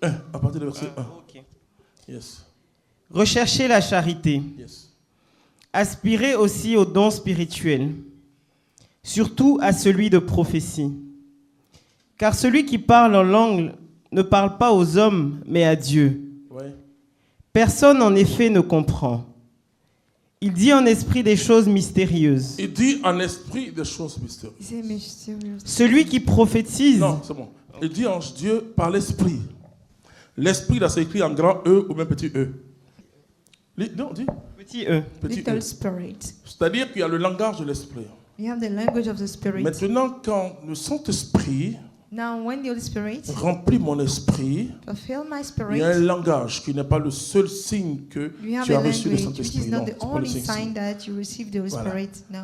1, à partir du verset 1. Yes. Recherchez la charité. Yes. Aspirez aussi aux dons spirituels, surtout à celui de prophétie. Car celui qui parle en langue ne parle pas aux hommes, mais à Dieu. Ouais. Personne en effet ne comprend. Il dit en esprit des choses mystérieuses. Il dit en esprit des choses mystérieuses. Is it mysterious? Celui qui prophétise, Non, c'est bon. Il dit en Dieu par l'esprit. L'esprit, là, c'est écrit en grand E ou même petit E. Non, dis petit e. petit Little E. spirit. C'est-à-dire qu'il y a le langage de l'esprit. We have the language of the spirit. Maintenant, quand le Saint-Esprit Now, when the Holy Spirit remplit mon esprit, fulfill my il spirit, y a un langage qui n'est pas le seul signe que you have tu as a reçu le language which is Saint-Esprit. not Non, the c'est pas le only signe. sign that you receive the Holy Voilà. Spirit. No.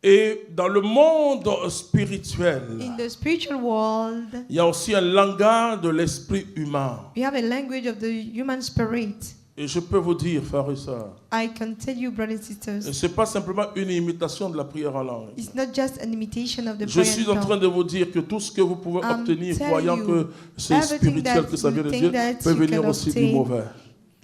Et dans le monde spirituel, In the spiritual world, il y a aussi un langage de l'esprit humain. we have a language of the human spirit. Et je peux vous dire, frères et sœurs, I can tell you, brothers and ce sisters, n'est pas simplement une imitation de la prière en langue. it's not just an imitation of the Je prayer suis in en train tongue. de vous dire que tout ce que vous pouvez I'm obtenir, telling voyant you, que c'est everything spirituel, that que ça you vient de think Dieu, that peut you venir can aussi du obtain, mauvais.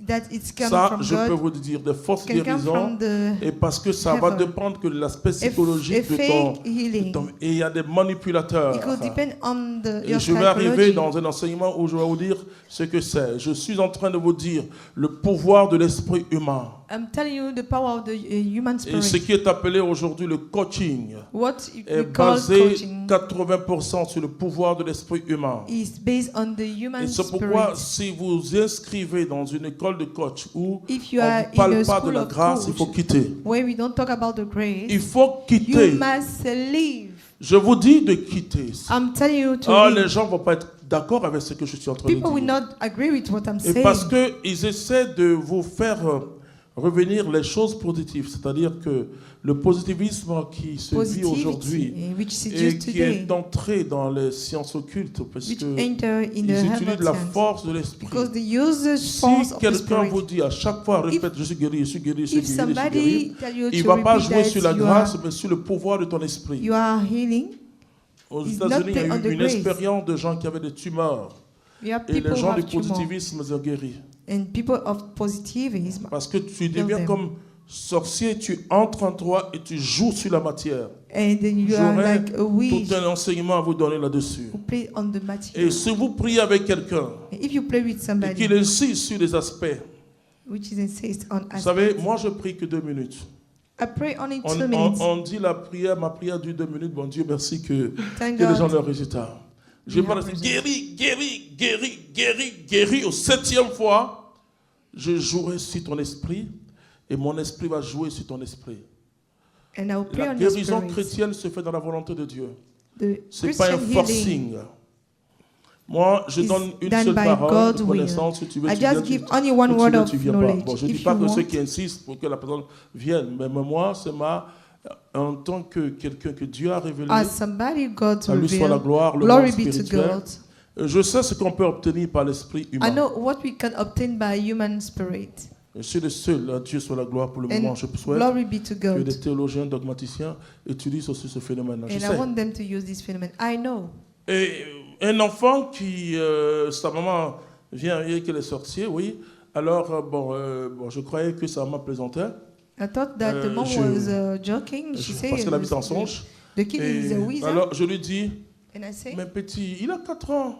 That it's coming Ça, from je peux God, vous dire, de fausses can come guérisons, from the et parce que ça va heaven. dépendre que de l'aspect a psychologique de fake healing. et il y a des manipulateurs. It could depend on Et your je vais arriver psychology. dans un enseignement où je vais vous dire ce que c'est. Je suis en train de vous dire le pouvoir de l'esprit humain. I'm telling you the power of the human Et ce spirit. qui est appelé aujourd'hui le coaching What est we call basé coaching 80% sur le pouvoir de l'esprit humain. is based on the human Et c'est pourquoi spirit. si vous inscrivez dans une école de coach où If you on are ne parle in a pas de school la of grâce, il faut coach, quitter. where we don't talk about the grace, Il faut you quitter. must leave. Je vous dis de quitter. I'm telling you to Ah, leave. les gens ne vont pas être d'accord avec ce que je suis en train de People will dire. not agree with what I'm Et saying. parce qu'ils essaient de vous faire revenir les choses positives. C'est-à-dire que le positivisme qui se vit aujourd'hui Positivity, which is et used qui today, est entré dans les sciences occultes, parce which que enter in ils the utilisent heaven la sense. force de l'esprit. Because they use the Si force of the quelqu'un vous spirit. dit à chaque fois, répète, je suis guéri, je suis guéri, je suis If guéri, je suis somebody guéri, tell you il ne to va pas repeat jouer that sur la you grâce, are, mais sur le pouvoir de ton esprit. you are healing, Aux It's États-Unis, il y a not on the eu une grace. expérience de gens qui avaient des tumeurs. you have Et les people who gens du have tumor, positivisme sont guéris. and people of positivism. Parce que tu deviens them. comme sorcier, tu entres en toi et tu joues sur la matière. And then you are J'aurais like a witch tout un enseignement à vous donner là-dessus. who play on the Et material. si vous priez avec quelqu'un And if you play with et somebody qu'il insiste sur des aspects, which is insist on vous savez, aspects, moi je prie que 2 minutes. I pray only 2 On, minutes. on dit la prière, ma prière dure 2 minutes. Bon Dieu, merci que Thank les gens God. ont le résultat. Je We parle have de guéri, guéri, guéri, guéri, guéri. Au 7e fois, je jouerai sur ton esprit et mon esprit va jouer sur ton esprit. And I will pray La on your guérison spirit. chrétienne se fait dans la volonté de Dieu. The Ce n'est pas un Christian healing forcing. Moi, je is donne une done seule by parole God's de will. connaissance. Si tu veux, I tu viens, just tu- give only one si tu word veux, of tu viens pas. knowledge. Bon, je ne dis If pas you que ceux want, qui insistent pour que la personne vienne, mais moi, c'est en tant que quelqu'un que Dieu a révélé, as somebody God à lui soit la revealed, gloire, le glory monde be to spirituel. God. Je sais ce qu'on peut obtenir par l'esprit I humain. know what we can obtain by human spirit. Je suis le seul, à Dieu soit la gloire pour le moment. And Je souhaite glory be to que God. des théologiens, dogmaticiens étudient aussi ce phénomène. Je And I sais. want them to use this phenomenon. I know. Et un enfant qui, sa maman vient et qu'elle est sorcier, oui. Alors, bon, je croyais que sa maman plaisantait. I thought that the mom was joking. She said Parce qu'elle habite en Songe. the kid is a Et wizard. alors, je lui dis, And I say, mais petit, il a 4 ans.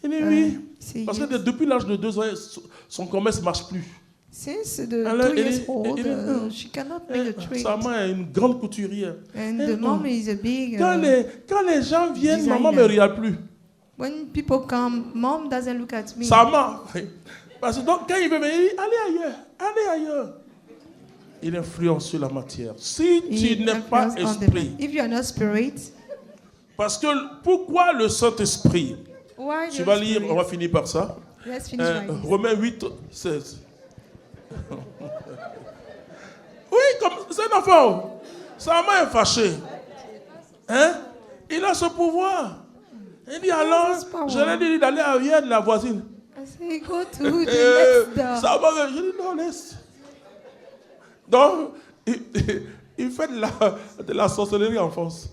Il dit oui. see, Parce que depuis l'âge de 2 ans, son commerce ne marche plus. since the Alors, 2 years old, il- she cannot make the trade. Sa maman est une grande couturière. And Et the mom is a big. Quand les gens viennent, designer. maman ne me regarde plus. When people come, mom doesn't look at me. Sa maman. Parce que donc, quand il veut venir, il dit, allez ailleurs, allez ailleurs. Il influence sur la matière. Si He tu n'es pas influence on the esprit, man. If you are not spirit, parce que pourquoi le Saint-Esprit? why Tu the vas lire, spirit? on va finir par ça. Let's finish right here. Romains 8, 16. Oui, comme c'est un enfant. Sa maman est fâchée. Hein? Il a ce pouvoir. Il dit alors, this power. je l'ai dit d'aller ailleurs de la voisine. I say, go to the next door. Sa maman, je dis non, laisse. Donc, il fait de la sorcellerie en France.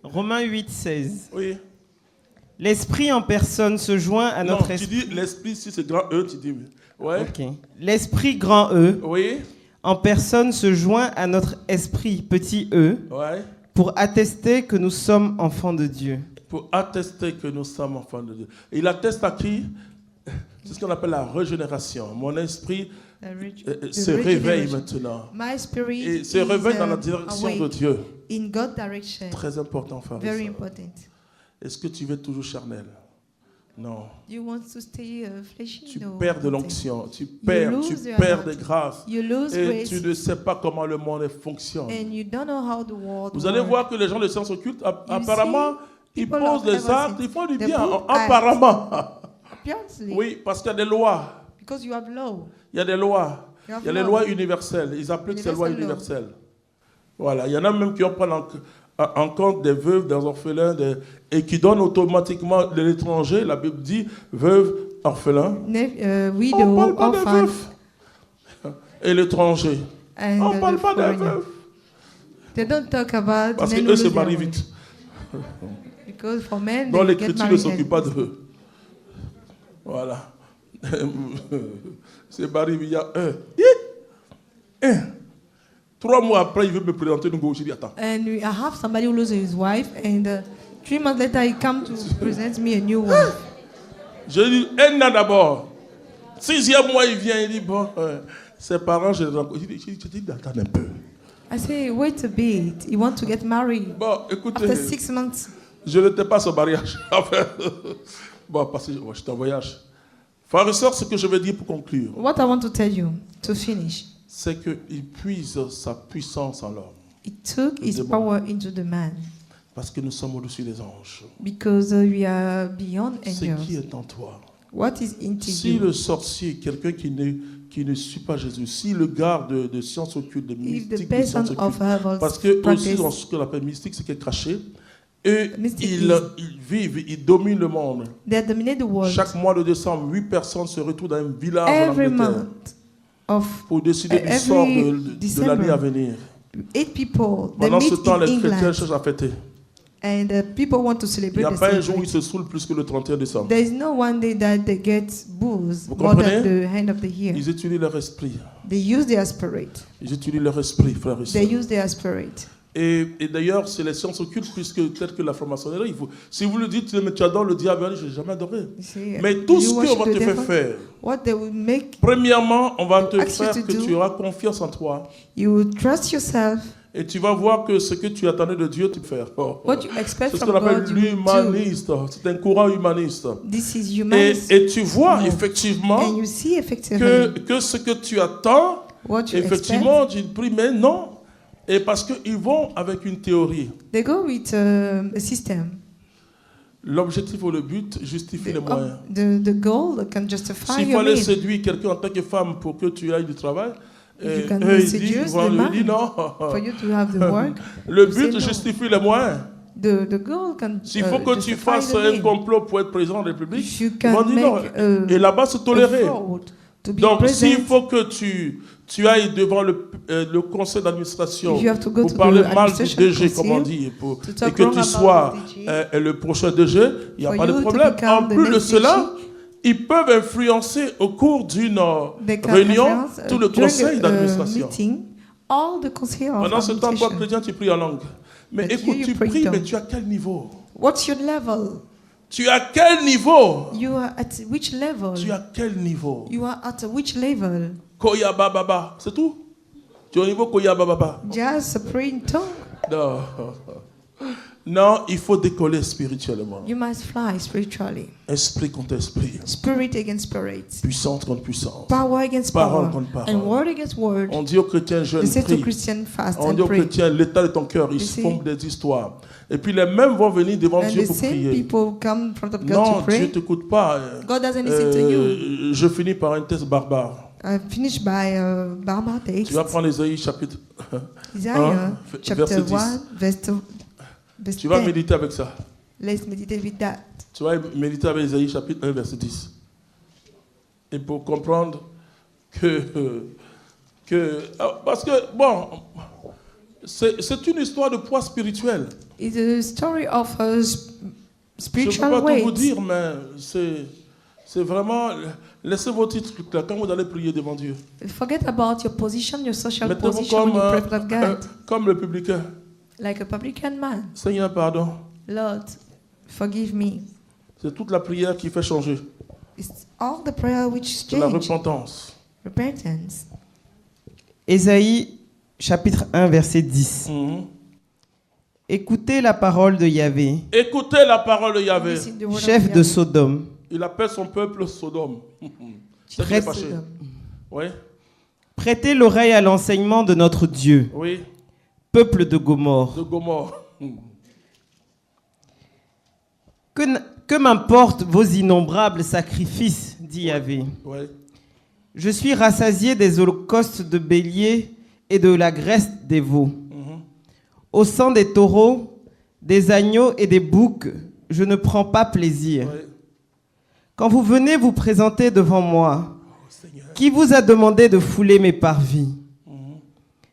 Romains 8, 16. Oui. L'esprit en personne se joint à Non, notre tu esprit. dis l'esprit, si c'est grand E, tu dis oui. Ouais. Ok. L'esprit grand E Oui. en personne se joint à notre esprit petit e Ouais. pour attester que nous sommes enfants de Dieu. Pour attester que nous sommes enfants de Dieu. Et il atteste à qui? C'est ce qu'on appelle la régénération. Mon esprit The se réveille regeneration. maintenant. My spirit Et se is réveille dans la direction de awake Dieu. in God's direction. Très important, frère. et Very sœur. important. Est-ce que tu veux être toujours charnel? Non. You want to stay fleshy? Tu No, perds de important. l'onction. Tu perds lose your des anointing. grâces. You lose Et grace, tu ne sais pas comment le monde fonctionne. and you don't know how the world Vous allez works. voir que les gens de sciences occultes, You apparemment, see, ils people posent of des ever actes, since ils font du the bien. book Apparemment. Apparently, Oui, parce qu'il y a des lois. because you have law. Il y a des lois. You have Il y a les law. lois universelles. Ils appliquent ces lois Universal law. universelles. Voilà. Il y en a même qui ont pris en compte des veuves, des orphelins, et qui donne automatiquement de l'étranger. La Bible dit veuve, orphelin. On ne Widow, parle pas des orphan, veufs. Et l'étranger. and On ne parle the pas des foreigner. veuves. They don't talk about Parce men who qu'eux se lose their marient wife. vite. Because for men, Donc they get l'écriture ne married. s'occupe pas d'eux. Voilà. C'est marié, il y a un. 3 mois après, il veut me présenter une gauche. Je dis, attends. And I have somebody who loses his wife, and 3 months later, he come to present me a new wife. Je dis, un an d'abord. 6e mois, il vient, il dit, bon, ses parents, je les rencontre. Je dis, attends un peu. I say, wait a bit. You want to get married? Bon, écoutez, After 6 months, je n'étais pas ce mariage. Enfin, bon, parce que j'étais en voyage. Frères et sœurs, ce que je vais dire pour conclure, what I want to tell you to finish, c'est qu'il puise sa puissance en l'homme. he took his Démon. power into the man Parce que nous sommes au-dessus des anges. because we are beyond C'est qui angels. est en toi. What is into Si you? le sorcier, quelqu'un qui ne suit pas Jésus, si le garde de sciences occultes, de If the mystique, de person sciences of occultes, herbal parce que aussi practice, dans ce qu'on appelle mystique, c'est qui est caché, et Mystique ils vivent, ils dominent le monde. they dominate the world. Chaque mois de décembre, 8 personnes se retrouvent dans un village en Every Angleterre month of pour décider du every sort de December, l'année à venir. 8 people, they Pendant meet ce temps, in les chrétiens England, cherchent à fêter. and people want to Il celebrate n'y a the pas un jour où ils celebration. se saoulent plus que le 31 décembre. There is no one day that they get booze Vous more than comprenez? the end of the year. Ils utilisent leur esprit. They use their spirit. Ils utilisent leur esprit, frères et They sœurs. use their spirit. Et d'ailleurs, c'est les sciences occultes, puisque peut-être que la franc-maçonnerie, si vous le dites, mais tu adores le diable, je n'ai jamais adoré. You see, Mais tout you ce qu'on worship va the te faire devil, faire, what they will make premièrement, on va te ask you faire to que do, tu auras confiance en toi. you will trust yourself. Et tu vas voir que ce que tu attendais de Dieu, tu peux faire. What you expect C'est ce from qu'on appelle God, you will do. l'humaniste. C'est un courant humaniste. This is humanist. Et tu vois No. effectivement And you see effectively que ce que tu attends, what you expect. effectivement, tu pries, mais non. Et parce qu'ils vont avec une théorie. They go with a system. L'objectif ou le but justifie les moyens. The goal can justify S'il your fallait means. séduire quelqu'un en tant que femme pour que tu ailles du travail, If you can eux, ils seduce disent, the vont lui man dire non. For you to have the work, Le you say but no. justifie les moyens. The goal can S'il faut que tu justify fasses the un means. complot pour être président de la République, If you ils vont can dire non. make Et là-bas, c'est toléré. a fraud to be Donc, s'il present, faut que tu ailles devant le conseil d'administration if you have to go pour to parler the mal du administration DG, council, comme on dit, to et talk que wrong tu about sois the DG, le prochain DG, il n'y a for pas de you to problème. En become the plus de next cela, DG, ils peuvent influencer au cours d'une they can réunion influence, tout le during conseil a d'administration. meeting, all the council of Pendant ce temps, toi, administration. chrétien, tu pries en langue. Mais But écoute, you tu pray pries, tongue. mais tu as quel niveau? What's your level? Tu as quel niveau? You are at which level? Tu as quel niveau? You are at which level? Koya baba, c'est tout? Tu es au niveau Koya baba? Just a praying tongue. Non. Non, il faut décoller spirituellement. You must fly spiritually. Esprit contre esprit. Spirit against spirit. Puissance contre puissance. Power against Parole power. contre parole. And word against word. On dit aux chrétiens They jeunes, say to prie. Christian fast On and dit aux pray. chrétiens, l'état de ton cœur, ils You see? font des histoires. Et puis les mêmes vont venir devant And Dieu the pour same prier. people come in front of God Non, to Dieu pray. ne t'écoute pas. God doesn't listen to you. Je finis par un test barbare. I finish by Barbara text. Tu vas prendre Ésaïe chapitre Isaiah 1, chapter verset 10. 1, verse Tu vas 10. méditer avec ça. Let's meditate with that. Tu vas méditer avec Ésaïe chapitre 1, verset 10. Et pour comprendre parce que, bon, c'est une histoire de poids spirituel. It's a story of a Je ne peux spiritual pas tout weight. vous dire, mais c'est vraiment... Laissez vos titres là quand vous allez prier devant Dieu. Forget about your position, your social Mettez-vous position when you pray before God. comme le publicain. Like a publican man. Seigneur, pardon. Lord, forgive me. C'est toute la prière qui fait changer. It's all the prayer which C'est la change. repentance. Repentance. Ésaïe chapitre 1 verset 10. Mhm. Écoutez la parole de Yahvé, Écoutez la parole de Yahvé. Listen the word of chef de Yahweh. Sodome. Il appelle son peuple Sodome. C'est qu'il est Prête- fâché. Oui, Prêtez l'oreille à l'enseignement de notre Dieu, oui, peuple de Gomorrhe. de Gomorrhe. Que m'importent vos innombrables sacrifices, dit Yahvé. Oui. Je suis rassasié des holocaustes de béliers et de la graisse des veaux. Au sang des taureaux, des agneaux et des boucs, je ne prends pas plaisir. Oui. Quand vous venez vous présenter devant moi, Oh, Seigneur. qui vous a demandé de fouler mes parvis?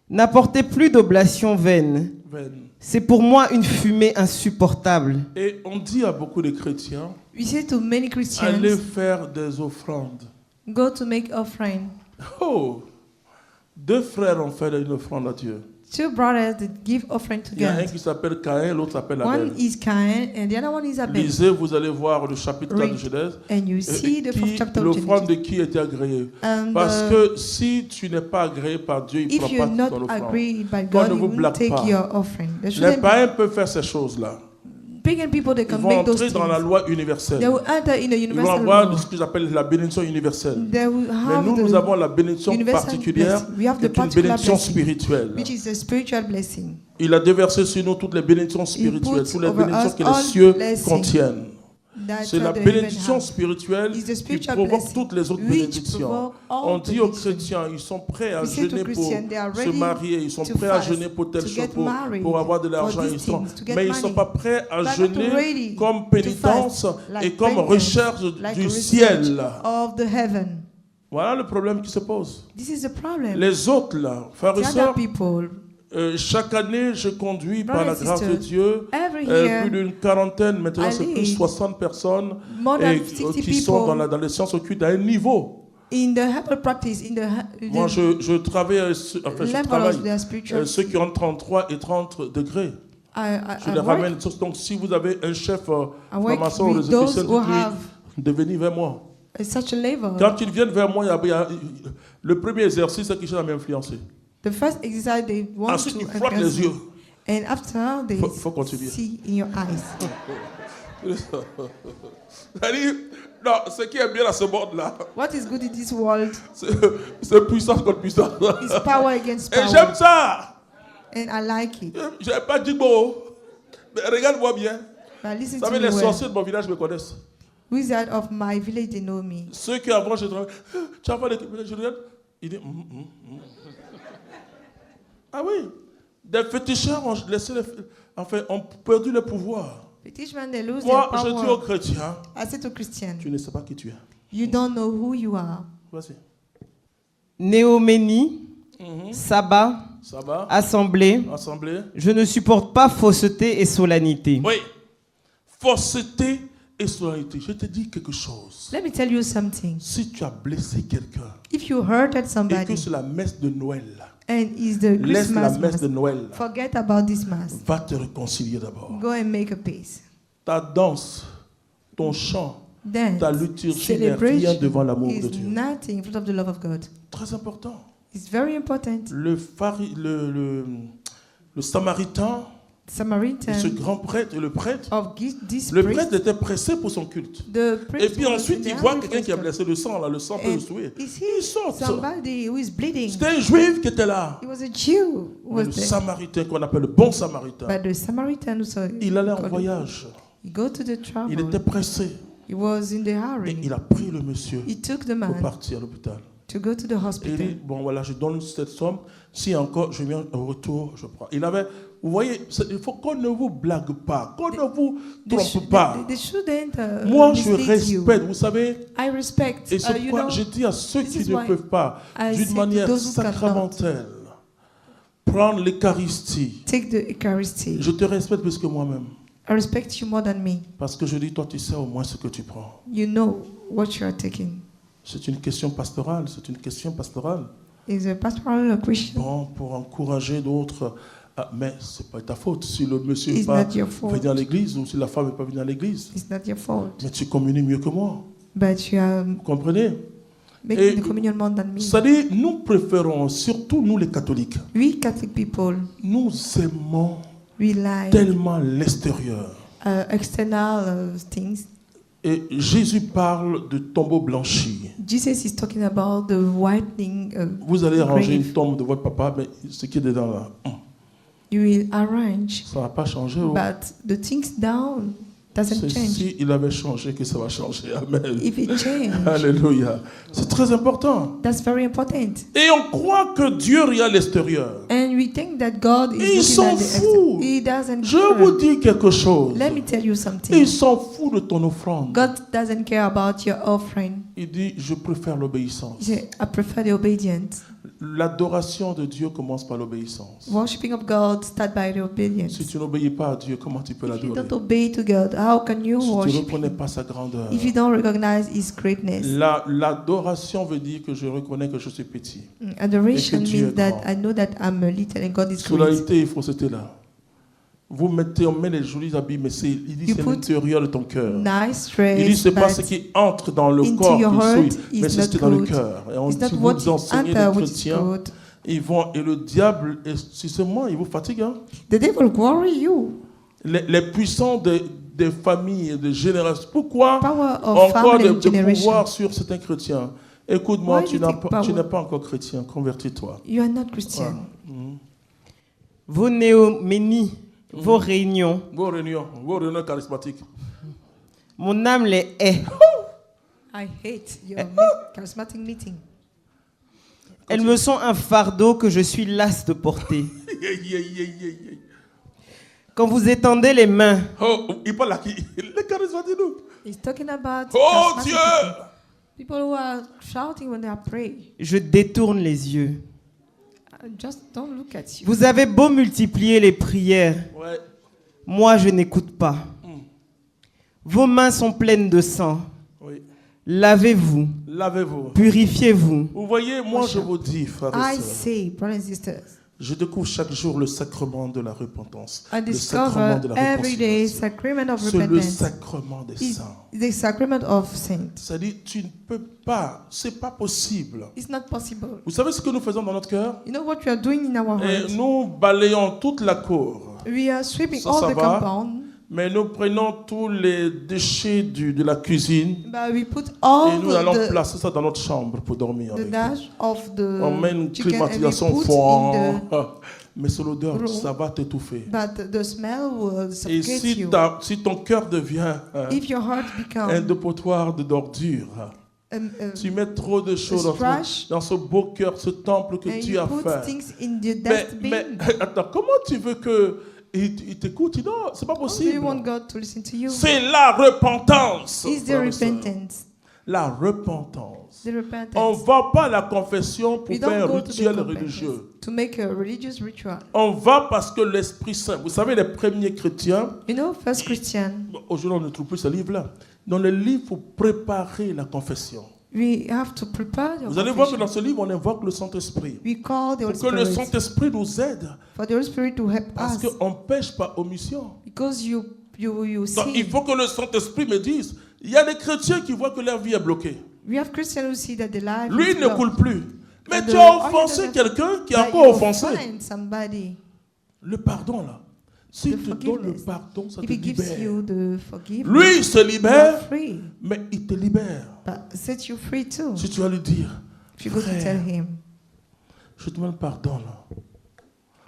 N'apportez plus d'oblations vaines. Amen. C'est pour moi une fumée insupportable. Et on dit à beaucoup de chrétiens, We say to many Christians, allez faire des offrandes. go to make offering. Oh, 2 frères ont fait une offrande à Dieu. 2 brothers that give offering to Il y a un God. qui s'appelle Caïn, l'autre s'appelle Abel. One is Cain and the other one is Abel. Lisez, vous allez voir le chapitre 4 de Read. Genèse. And you see the fourth chapter of L'offrande Genesis. de qui était agréée. And Parce que si tu n'es pas agréé par Dieu, il ne if prend you're pas not ton offrande. agreed by Bon, God, ne He vous won't blague take pas. your offering. There Les shouldn't païens peuvent faire ces choses-là. pagan people they Ils can vont make those entrer things. dans la loi They universelle. will enter in a Ils vont universal avoir law. ce que j'appelle la bénédiction universelle. They will Mais have nous, nous the avons la bénédiction universal particulière, blessing. We have qui the est une particular bénédiction blessing, spirituelle. which is a spiritual blessing. Il a déversé sur nous toutes les bénédictions spirituelles, puts toutes les over bénédictions us que les all cieux blessings contiennent. That C'est la the heaven bénédiction have. spirituelle Is the qui spiritual provoque blessing toutes les autres which bénédictions. provoke all On dit aux benedictions. chrétiens, ils sont prêts à We say to jeûner pour Christians, they are se ready marier, ils sont to prêts à fast, jeûner pour telle to chose, get married, pour avoir de for l'argent, these ils sont, things, to get mais ils ne sont money. pas prêts à But not jeûner ready comme to pénitence fast, et like comme penance, recherche like du research ciel. of the heaven. Voilà le problème qui se pose. This is the problem. Les autres, là, frères et The other sœurs, people, chaque année, je conduis par la Brothers and grâce de sisters, Dieu every year, plus d'une quarantaine, maintenant c'est I plus lead 60 personnes more than et, 60 qui sont people dans les sciences occultes à un niveau. in the herbal practice, in Moi, the je travaille, enfin, je level travaille of their spiritual. ceux qui ont 33 et 30 degrés. Je I les work, ramène. Donc, si vous avez un chef I work formation aux with those exécutions who have de venir vers moi. such a level. Quand ils viennent vers moi, le premier exercice, c'est qu'ils cherchent à m'influencer. The first exercise they want Ensuite, to ils frottent impress les you. yeux. And after they Faut continuer. see in your eyes. C'est-à-dire, non, ce qui est bien à ce monde-là, What is good in this world c'est puissance contre puissance. is power against Et power. j'aime ça. And I like it. Je n'ai pas dit beau. Mais regarde-moi bien. But listen Vous to savez, me les well. sorciers de mon village me connaissent. Wizard of my village, they know me. Ceux qui avant, je travaille. Tu as pas de. Je regarde. Il dit. Ah oui. Des féticheurs ont laissé enfin, ont perdu le pouvoir. Fetishman, they lose Moi, their je dis aux power. chrétiens, I say to Christian, tu ne sais pas qui tu es. you don't know who you are. Voici. Néoménie, sabbat, Ça va? assemblée. Assemblée. Je ne supporte pas fausseté et solennité. Oui. Fausseté et solennité. Je te dis quelque chose. Let me tell you something. Si tu as blessé quelqu'un If you hurted et que somebody c'est la messe de Noël, and it's the laisse la Christmas messe mass, de Noël, forget about this mass. va te réconcilier d'abord. Go and make a peace. Ta danse, ton chant, Then ta liturgie n'est rien celebration devant l'amour de is Dieu. nothing in front of the love of God. Très important. It's very important. Le Samaritain, Samaritan ce grand prêtre et le prêtre, of this le priest, prêtre était pressé pour son culte. the Et priest puis was ensuite, in il the voit army quelqu'un qui a first. blessé le sang, là, le sang peut And le souiller. is Il he sort. somebody who is bleeding? C'était un juif qui était là. He was a Jew who Mais was le there. Samaritain, qu'on appelle le bon Samaritain, But the Samaritan who saw il allait en called him, voyage. he go to the Il travel. était pressé. He was in the Et hurry. il a pris le monsieur He took the pour man partir à l'hôpital. to go to the Et il hospital. dit, bon voilà, je donne cette somme. Si encore je viens au retour, je prends. Il avait, vous voyez, il faut qu'on ne vous blague pas, qu'on ne vous trompe pas. They shouldn't Moi, je mislead you. respecte, vous savez, I respect. et c'est You pourquoi know, je dis à ceux this qui is ne why peuvent pas, I say d'une to manière those who cannot, sacramentelle, prendre l'Eucharistie. take the Eucharisty. Je te respecte plus que moi-même. I respect you more than me. Parce que je dis, toi, tu sais au moins ce que tu prends. You know what you are taking. C'est une question pastorale, c'est une question pastorale. Is a pastoral question. Bon, pour encourager d'autres. Ah, mais ce n'est pas ta faute. Si le monsieur It's n'est pas not your fault. venu à l'église ou si la femme n'est pas venue à l'église. It's not your fault. Mais tu communies mieux que moi. But you are Vous comprenez? making the communion more than me. C'est-à-dire, nous préférons, surtout nous les catholiques, We Catholic people, nous aimons we like tellement l'extérieur. external things. Et Jésus parle de tombeau blanchi. Jesus is talking about the whitening Vous allez ranger grave. une tombe de votre papa, mais ce qui est dedans là, You will arrange, ça ne va pas changer. Oh. but the things down doesn't C'est change. s'il avait changé que ça va changer. Amen. If it change, Alléluia. C'est très important. that's very important. Et on croit que Dieu regarde l'extérieur. And we think that God Et il is s'en looking at the fout. external. He doesn't Je care. vous dis quelque chose. Let me tell you Il something. s'en fout de ton offrande. God doesn't care about your offering. Il dit, je préfère l'obéissance. He said, I prefer the obedience. L'adoration de Dieu commence par l'obéissance. Worshiping of God start by the obedience. Si tu n'obéis pas à Dieu, comment tu peux If you l'adorer? don't obey to God, how can you Si tu ne worship reconnais Him? pas sa grandeur. If you don't recognize His greatness. L'adoration veut dire que je reconnais que je suis petit. Adoration Et que Dieu means est that grand. I know that I'm a little and God is Sous la great. réalité, il faut c'était là. On met les jolis habits, mais il dit You c'est put l'intérieur de ton cœur. Nice Il dit dress, c'est pas but ce qui entre dans le into corps your qui heart souille, is mais c'est not ce qui est dans le good. cœur. Et on it's not dit, what vous enseignez enter les which is chrétiens, good. ils vont et le diable, si c'est moi, il vous fatigue. Hein? The devil worry you. Les puissants des familles et des générations. Pourquoi Power of encore family and de generation. pouvoir sur certains chrétiens? Écoute-moi, Why tu do you take power? n'es pas encore chrétien, convertis-toi. You are not Christian. Vos néoménies, vos réunions, Vos réunions charismatiques. mon âme les hait. I hate your charismatic meeting. Elles me sont un fardeau que je suis lasse de porter. Quand vous étendez les mains, Oh, il parle à qui? Les charismatiques, nous. He's talking about Oh charismatic Dieu! people who are shouting when they are praying. je détourne les yeux. Just don't look at you. Vous avez beau multiplier les prières, Ouais. moi je n'écoute pas. Vos mains sont pleines de sang. Oui. Lavez-vous, Lavez-vous. purifiez-vous. Vous voyez, moi je vous dis, frères et I sœurs, say, brothers and sisters, je découvre chaque jour le sacrement de la repentance. I Le sacrement de discover la every day réconciliation. sacrament of C'est le repentance. sacrement des It's saints. the sacrament of saints. C'est-à-dire, tu ne peux pas, c'est pas possible. It's not possible. Vous savez ce que nous faisons dans notre cœur? You know what we are doing in our Et heart? nous balayons toute la cour. We are sweeping Ça all the va. compound, Mais nous prenons tous les déchets de la cuisine but we put et all nous allons the placer ça dans notre chambre pour dormir. the Avec. dash of On met une the chicken and we climatisation put fort. in the. Mais c'est l'odeur, room. ça va t'étouffer. But the smell will Et suffocate you. si ton cœur devient If your heart un becomes dépotoir de d'ordures, tu mets trop de choses trash, dans ce beau cœur, ce temple que and tu you as put fait. things in the Mais dustbin, attends, comment tu veux qu'il t'écoute? Non, c'est pas how do you possible. want God to listen to you? C'est la repentance. Is the frères et sœurs. repentance. La repentance. The On ne repentance. va pas à la confession pour We faire don't un go to the rituel repentance religieux. to make a religious ritual. On va parce que l'Esprit Saint, vous savez, les premiers chrétiens, You know, first Christian, aujourd'hui on ne trouve plus ce livre-là. Dans le livre, il faut préparer la confession. we have to prepare the Vous allez voir que dans confession. ce livre, on invoque le Saint-Esprit. We call the Holy Pour que le Spirit, Saint-Esprit nous aide. for the Holy Spirit to help Parce us, qu'on ne pêche pas omission. because you Donc, il see. faut que le Saint-Esprit me dise, il y a des chrétiens qui voient que leur vie est bloquée. We have Christians who see that the life Lui is ne blocked. coule plus. Mais And tu the- as all offensé you do- quelqu'un qui a But encore you offensé. find somebody. Le pardon, là. S'il The te donne le forgiveness. pardon, ça If te he gives libère. you the forgiveness, Lui, il se you are libère, free. mais il te libère. But set you free too. Si tu vas lui dire, If you go to frère, tell him, je te demande pardon, là.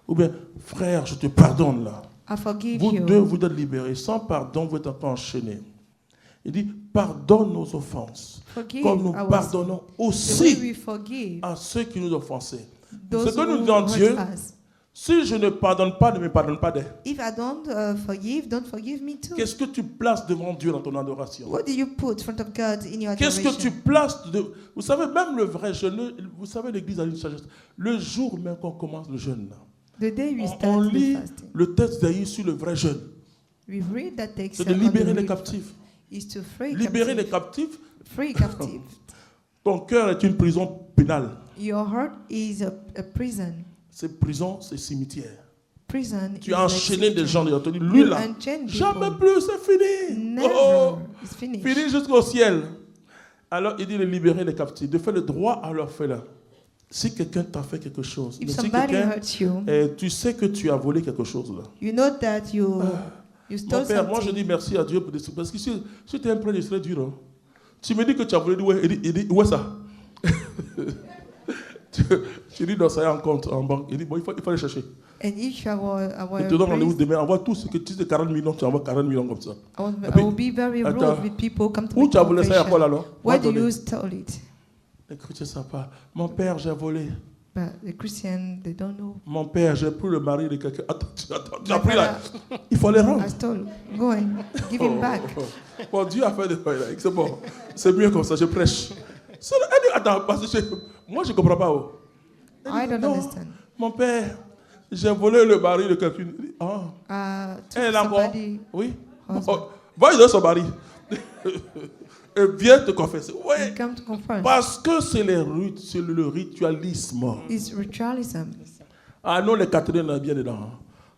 Ou bien, frère, je te pardonne, là. I forgive Vous you. deux, vous êtes libérés. Sans pardon, vous êtes encore enchaînés. Il dit, pardonne nos offenses, Forgive comme nous our pardonnons The way aussi we forgive à ceux qui nous ont offensés. those Ce que nous who disons hurt Dieu, us. si je ne pardonne pas, ne me pardonne pas d'eux. If I don't forgive, don't forgive me too. Qu'est-ce que tu places devant Dieu dans ton adoration? What do you put in front of God in your Qu'est-ce adoration? que tu places Vous savez, même le vrai jeûne, vous savez, l'Église a une sagesse. Le jour même qu'on commence le jeûne, là, The day we on start the lit fasting, le texte d'Aïe sur le vrai jeûne. we read that text. C'est de on the libérer les real- captifs. Is to free Libérer les captive. captifs. Free captive. Ton cœur est une prison pénale. Your heart is a prison. C'est prison, c'est cimetière. Prison. Tu is as like enchaîné des cemetery. gens, tu as dit, lui You là, unchain jamais people. plus, c'est fini. Never. Oh, It's finished. fini jusqu'au ciel. Alors il dit de libérer les captifs, de faire le droit à l'orphelin. Si quelqu'un t'a fait quelque chose, If mais si somebody quelqu'un, hurts you, tu sais que tu as volé quelque chose là. you know that you stole Mon père, moi je something. dis merci à Dieu pour des trucs. Parce que si tu es un prêtre, il serait dur. Hein. Tu me dis que tu as volé, il dit où est ça? Tu dis non, ça y est en compte, en banque. Il dit bon, il faut aller chercher. And if I Et te donne rendez-vous demain, envoie tout ce que tu sais, 40 millions, tu envoies 40 millions comme ça. I will be very attends, rude with people come to où make tu as volé ça, il y a quoi là, confession. alors? Where do Va you donner. stole it? Les chrétiens ne savent pas. Mon père, j'ai volé. But the Christian, they don't know. Mon père, j'ai pris le mari de quelqu'un. Attends, tu as My pris là. brother, Il faut les rendre. I stole. Go and give him back. Bon, Dieu a fait des bails là. C'est bon. C'est mieux comme ça, je prêche. Elle dit, attends, parce que moi je ne comprends pas. Oh. I don't Non, understand. mon père, j'ai volé le mari de quelqu'un. Il dit, ah. Took Elle encore. somebody. Oui. husband. Oh, va lui donner son mari. Et viens te confesser. He Oui. come to confess. Parce que c'est le ritualisme. It's ritualism. Ah non, les catholiques, on est bien dedans. Hein.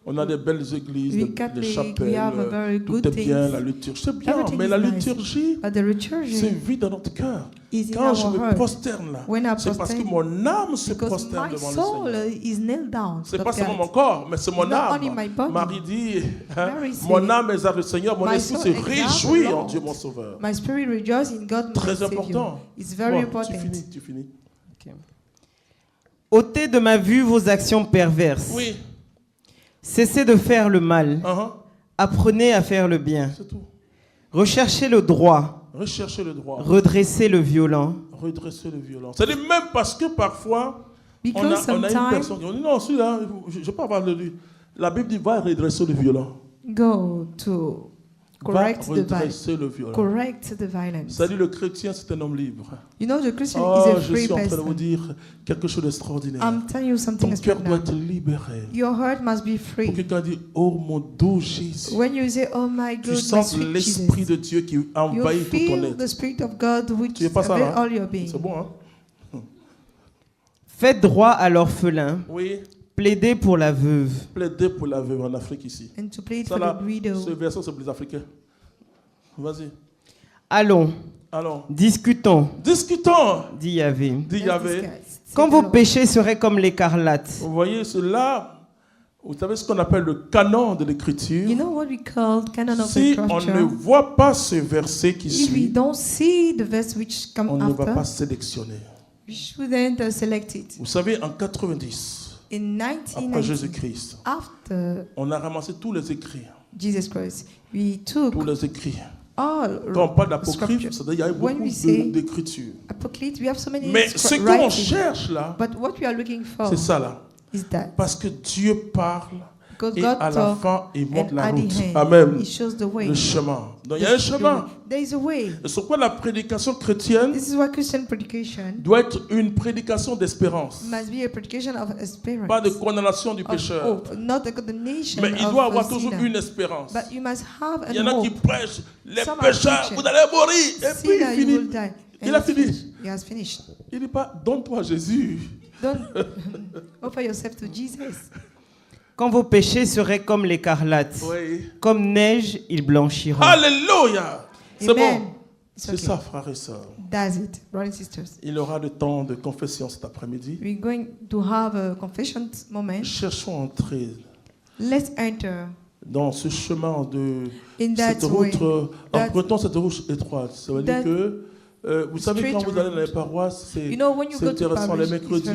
On a des belles églises, We des Catholic, chapelles, we have a very tout good est bien, things. la liturgie. C'est bien, Everything mais is la nice. liturgie, But the liturgy c'est vide dans notre cœur. is in Quand je our me heart. prosterne là, When I c'est parce que prosterne, mon âme se because prosterne my devant soul le Seigneur. is nailed down. C'est to pas seulement God. mon corps, mais c'est mon Not only âme. my body. Marie dit, hein, Mary said, mon âme exalte le Seigneur, mon my esprit se soul exalts réjouit the en Lord. Dieu mon Sauveur. My spirit rejoices in God, my Très Savior. important. It's very Bon, important. tu finis. Ôtez de ma vue vos actions perverses. Oui, Cessez de faire le mal. Apprenez à faire le bien. c'est tout. Recherchez le droit. Recherchez le droit. Redressez le violent. Redresser le violent. C'est-à-dire même parce que parfois, Because on a une sometimes personne qui dit non, celui-là, je ne vais pas avoir de lui. La Bible dit va redresser le violent. go to correct Va the violence. redresser le violent. Correct the violence. C'est-à-dire le chrétien, c'est un homme libre. You know, the Christian Oh, is a je free suis en train de vous person. dire quelque chose d'extraordinaire. I'm telling you something Ton cœur doit extraordinary. être libéré. Your heart must be Pour free. que quelqu'un dise, oh mon doux Jésus, When you say, oh my tu God, my sens sweet l'Esprit Jesus, de Dieu qui you envahit tout ton feel être. the Spirit of God which Tu n'es pas ça pervades là? all your being. C'est bon, hein? Faites droit à l'orphelin. Oui, Plaidez pour la veuve. plaider pour la veuve en Afrique ici. And to plead Ça for là, the widow. ce verset, c'est pour les Africains. Vas-y. Allons, Alors, discutons, discutons, dit Yahvé. dit Let's Yahvé. discuss. Quand Say vos the Lord. péchés seraient comme l'écarlate, Vous voyez, cela, vous savez ce qu'on appelle le canon de l'écriture. You know what we call canon of Si on ne scripture? voit pas ce verset qui If we suit, don't see the verse which come on ne va after, pas sélectionner. we shouldn't select it. Vous savez, en 90, In après 1990, Jésus-Christ, after on a ramassé tous les écrits. Jesus Christ, we took Tous les écrits. all Quand on parle d'apocryphe, scripture. c'est-à-dire qu'il y a eu When beaucoup we say d'écritures. Apocalypse, we have so many Mais ce qu'on writings. cherche là, But what we are looking for c'est ça là. is that Parce que Dieu parle because et God à la talks fin, il montre and la at route. the end, Amen. He shows the way. Le chemin. Donc il y a un chemin. There is a way. Et sur quoi la prédication chrétienne This is why Christian predication doit être une prédication d'espérance. must be a predication of experience. Pas de condamnation du Of pécheur. hope, not the condemnation Mais il of doit a avoir toujours sinner. une espérance. But you must have Il y en an a qui hope. prêchent, les Some are pécheurs, preaching. vous allez mourir. Et puis Sinner, il you will finit. die. Il And a it's fini. finished. He has finished. Il dit pas, donne-toi à Jésus. Don't offer yourself to Jesus. quand vos péchés seraient comme l'écarlate, Oui. comme neige, ils blanchiront. Alléluia. C'est Amen. bon. It's C'est okay. ça, frères et sœurs. That's it, brothers and sisters. Il aura le temps de confession cet après-midi. We're going to have a confession moment. Cherchons à entrer Let's enter dans ce chemin de in that cette route, way. That- empruntant cette route étroite. Ça veut dire that que, vous savez, straight quand vous allez dans les route. paroisses, c'est You know, when you c'est go to intéressant, les parish, it's mercredis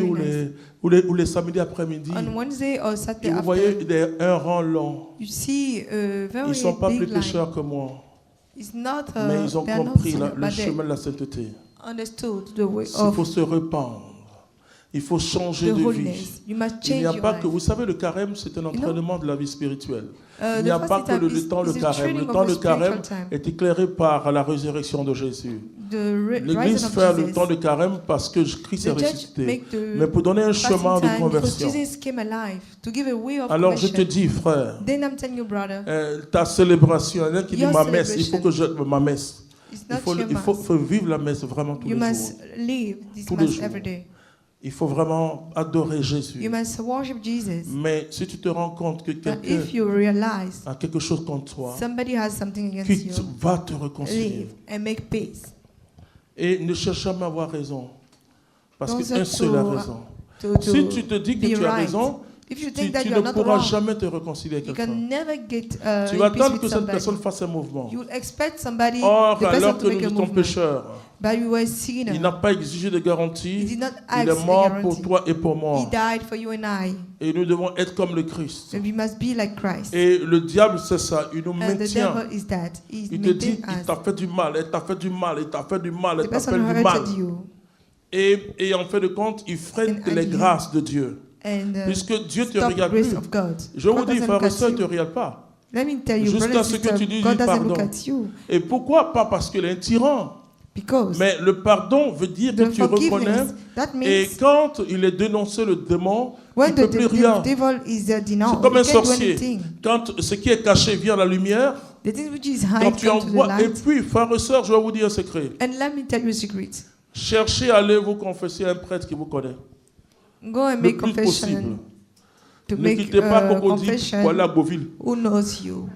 very ou les samedis après-midi. On Wednesday or Et Saturday vous after, voyez, il y a un rang long. you see a Ils very ne sont pas big plus line. pécheurs que moi, It's not, mais ils ont they are not compris sinner, le but they chemin de la sainteté. understood the way Il faut of se rependre. Il faut changer the de vie. holiness. You must Il change n'y a your pas life. que, vous savez, le carême, c'est un entraînement de la vie spirituelle. Il The n'y a first pas que time le is temps de a carême. training Le of temps the de carême spiritual time. est éclairé par la résurrection de Jésus. The L'Église rising of fait le Jesus. temps de carême parce que Christ est The church ressuscité. make the Mais pour donner un fasting chemin de time because conversion. Jesus came alive to give a way of Alors je te conversion. dis, frère, Then I'm telling you, brother, ta célébration, il y en a qui dit Your ma messe, il faut celebration. que je ma messe. it's Il not faut, your il faut, mass. faut vivre la messe vraiment tous You les jours. must live this Tous les mass jours. every day. Il faut vraiment adorer Jésus. You must worship Jesus. Mais si tu te rends compte que But quelqu'un if you realize a quelque chose contre toi, somebody has something against qui you, va te réconcilier. live and make peace. Et ne cherche jamais à avoir raison. Parce Don't qu'un search seul a to- raison. To Si tu te dis que be tu as right. raison, If you Tu, think that tu you ne are not pourras wrong, jamais te réconcilier avec you quelqu'un. can never get Tu vas in peace attendre with que cette somebody. personne fasse un mouvement. You will expect somebody, Or, the person alors to que make nous a étions movement. pécheurs, But you were a sinner. il n'a pas exigé de He garantie. did not Il ask est a mort pour guarantee. toi et pour He moi. died for you and I. Et nous devons être comme le Christ. And we must be like Christ. Et le diable, c'est ça. Il nous And the maintient. devil is that. He Il te dit, maintains il us. t'a fait du mal, elle t'a fait du mal, il t'a fait du mal, The elle t'a person fait who du mal. hurted you. Et en fait de compte, il freine And les you. grâces de Dieu. And Puisque Dieu ne te stop regarde grace plus. of God. Je vous God dis, doesn't frère look et at soeur, il ne te you. regarde pas. Let me tell you, Jusqu'à brother and ce que sister, tu dises God doesn't pardon. look at you. Et pourquoi? Pas parce qu'il est un tyran. Because Mais le pardon veut dire que the tu reconnais. forgiveness, that Et means quand il est dénoncé le démon, il when ne peut plus rien. the devil is denounced, C'est comme un you can't do sorcier. anything. Quand ce qui est caché vient à la lumière, The thing which is quand hide tu come to the envoies. Et light. puis, frère et soeur, je vais vous dire un secret. And let me tell you a secret. Cherchez à aller vous confesser à un prêtre qui vous connaît. Go and Le make plus possible. confession. To Ne make quittez pas Cocody confession. pour aller à Beauville, Who knows you?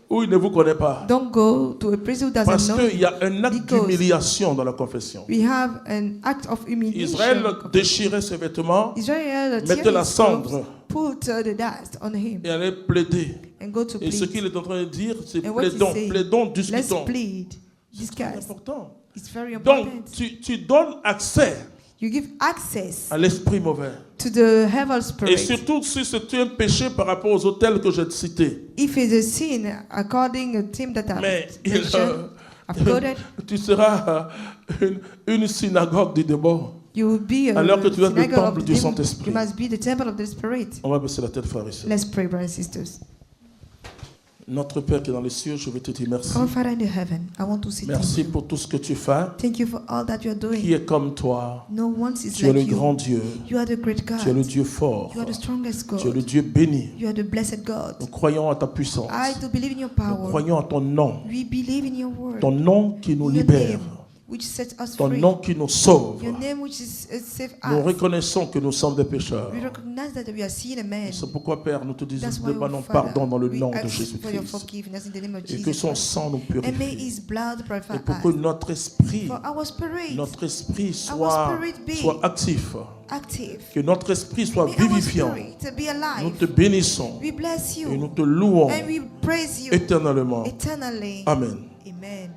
où il ne vous connaît pas. Don't go to a place who doesn't Parce know qu'il y you. a un acte Because d'humiliation dans la confession. we have an act of humiliation. Israël déchirait ses vêtements Israel mettait tear la his cendre. clothes, put the dust on him et allait plaider. and go to Et ce plead. qu'il est en train de dire, c'est And what he plaidons, say, plaidons, Let's discutons. plead. C'est très Discuss. important. It's very important. Donc, tu donnes accès You give access à l'esprit mauvais. to the evil Et spirit. surtout si c'est un péché par rapport aux hôtels que j'ai cités. If it's a sin, according to him that Mais I've quoted, tu seras une synagogue du démon. you will be a Alors que tu es le synagogue temple of the du demon. Saint-Esprit. You must be the temple of the Spirit. On va baisser la tête, frères et sœurs. Let's pray, brothers and sisters. Notre Père qui est dans les cieux, je veux te dire merci. Our Father in the heaven, I want to say Merci thank you. pour tout ce que tu fais. Thank you for all that you are Qui doing. est comme toi? No one is Tu es le like grand you. Dieu. You are the great God. Tu es le Dieu fort. You are the strongest Tu es le God. Dieu béni. You are the blessed God. Nous croyons à ta puissance. I do believe in your Nous power. croyons à ton nom. We believe in your word. Ton nom qui nous Your libère. name, which sets us Ton free. nom qui nous sauve. Your name, which is save Nous us. reconnaissons que nous sommes des pécheurs. We recognize that we are sin and man. C'est pourquoi, Père, nous te disons, That's nous why, demandons Father, pardon dans le we nom de ask for your Jésus-Christ. forgiveness in the name of Et que Jesus son Christ. sang nous And may purifie. His blood Et purify pour que us. notre esprit, For our spirit soit actif. active. Que notre esprit soit May our vivifiant. spirit to be Nous alive. te bénissons We bless et you nous te louons and we praise you éternellement. eternally. Amen. Amen.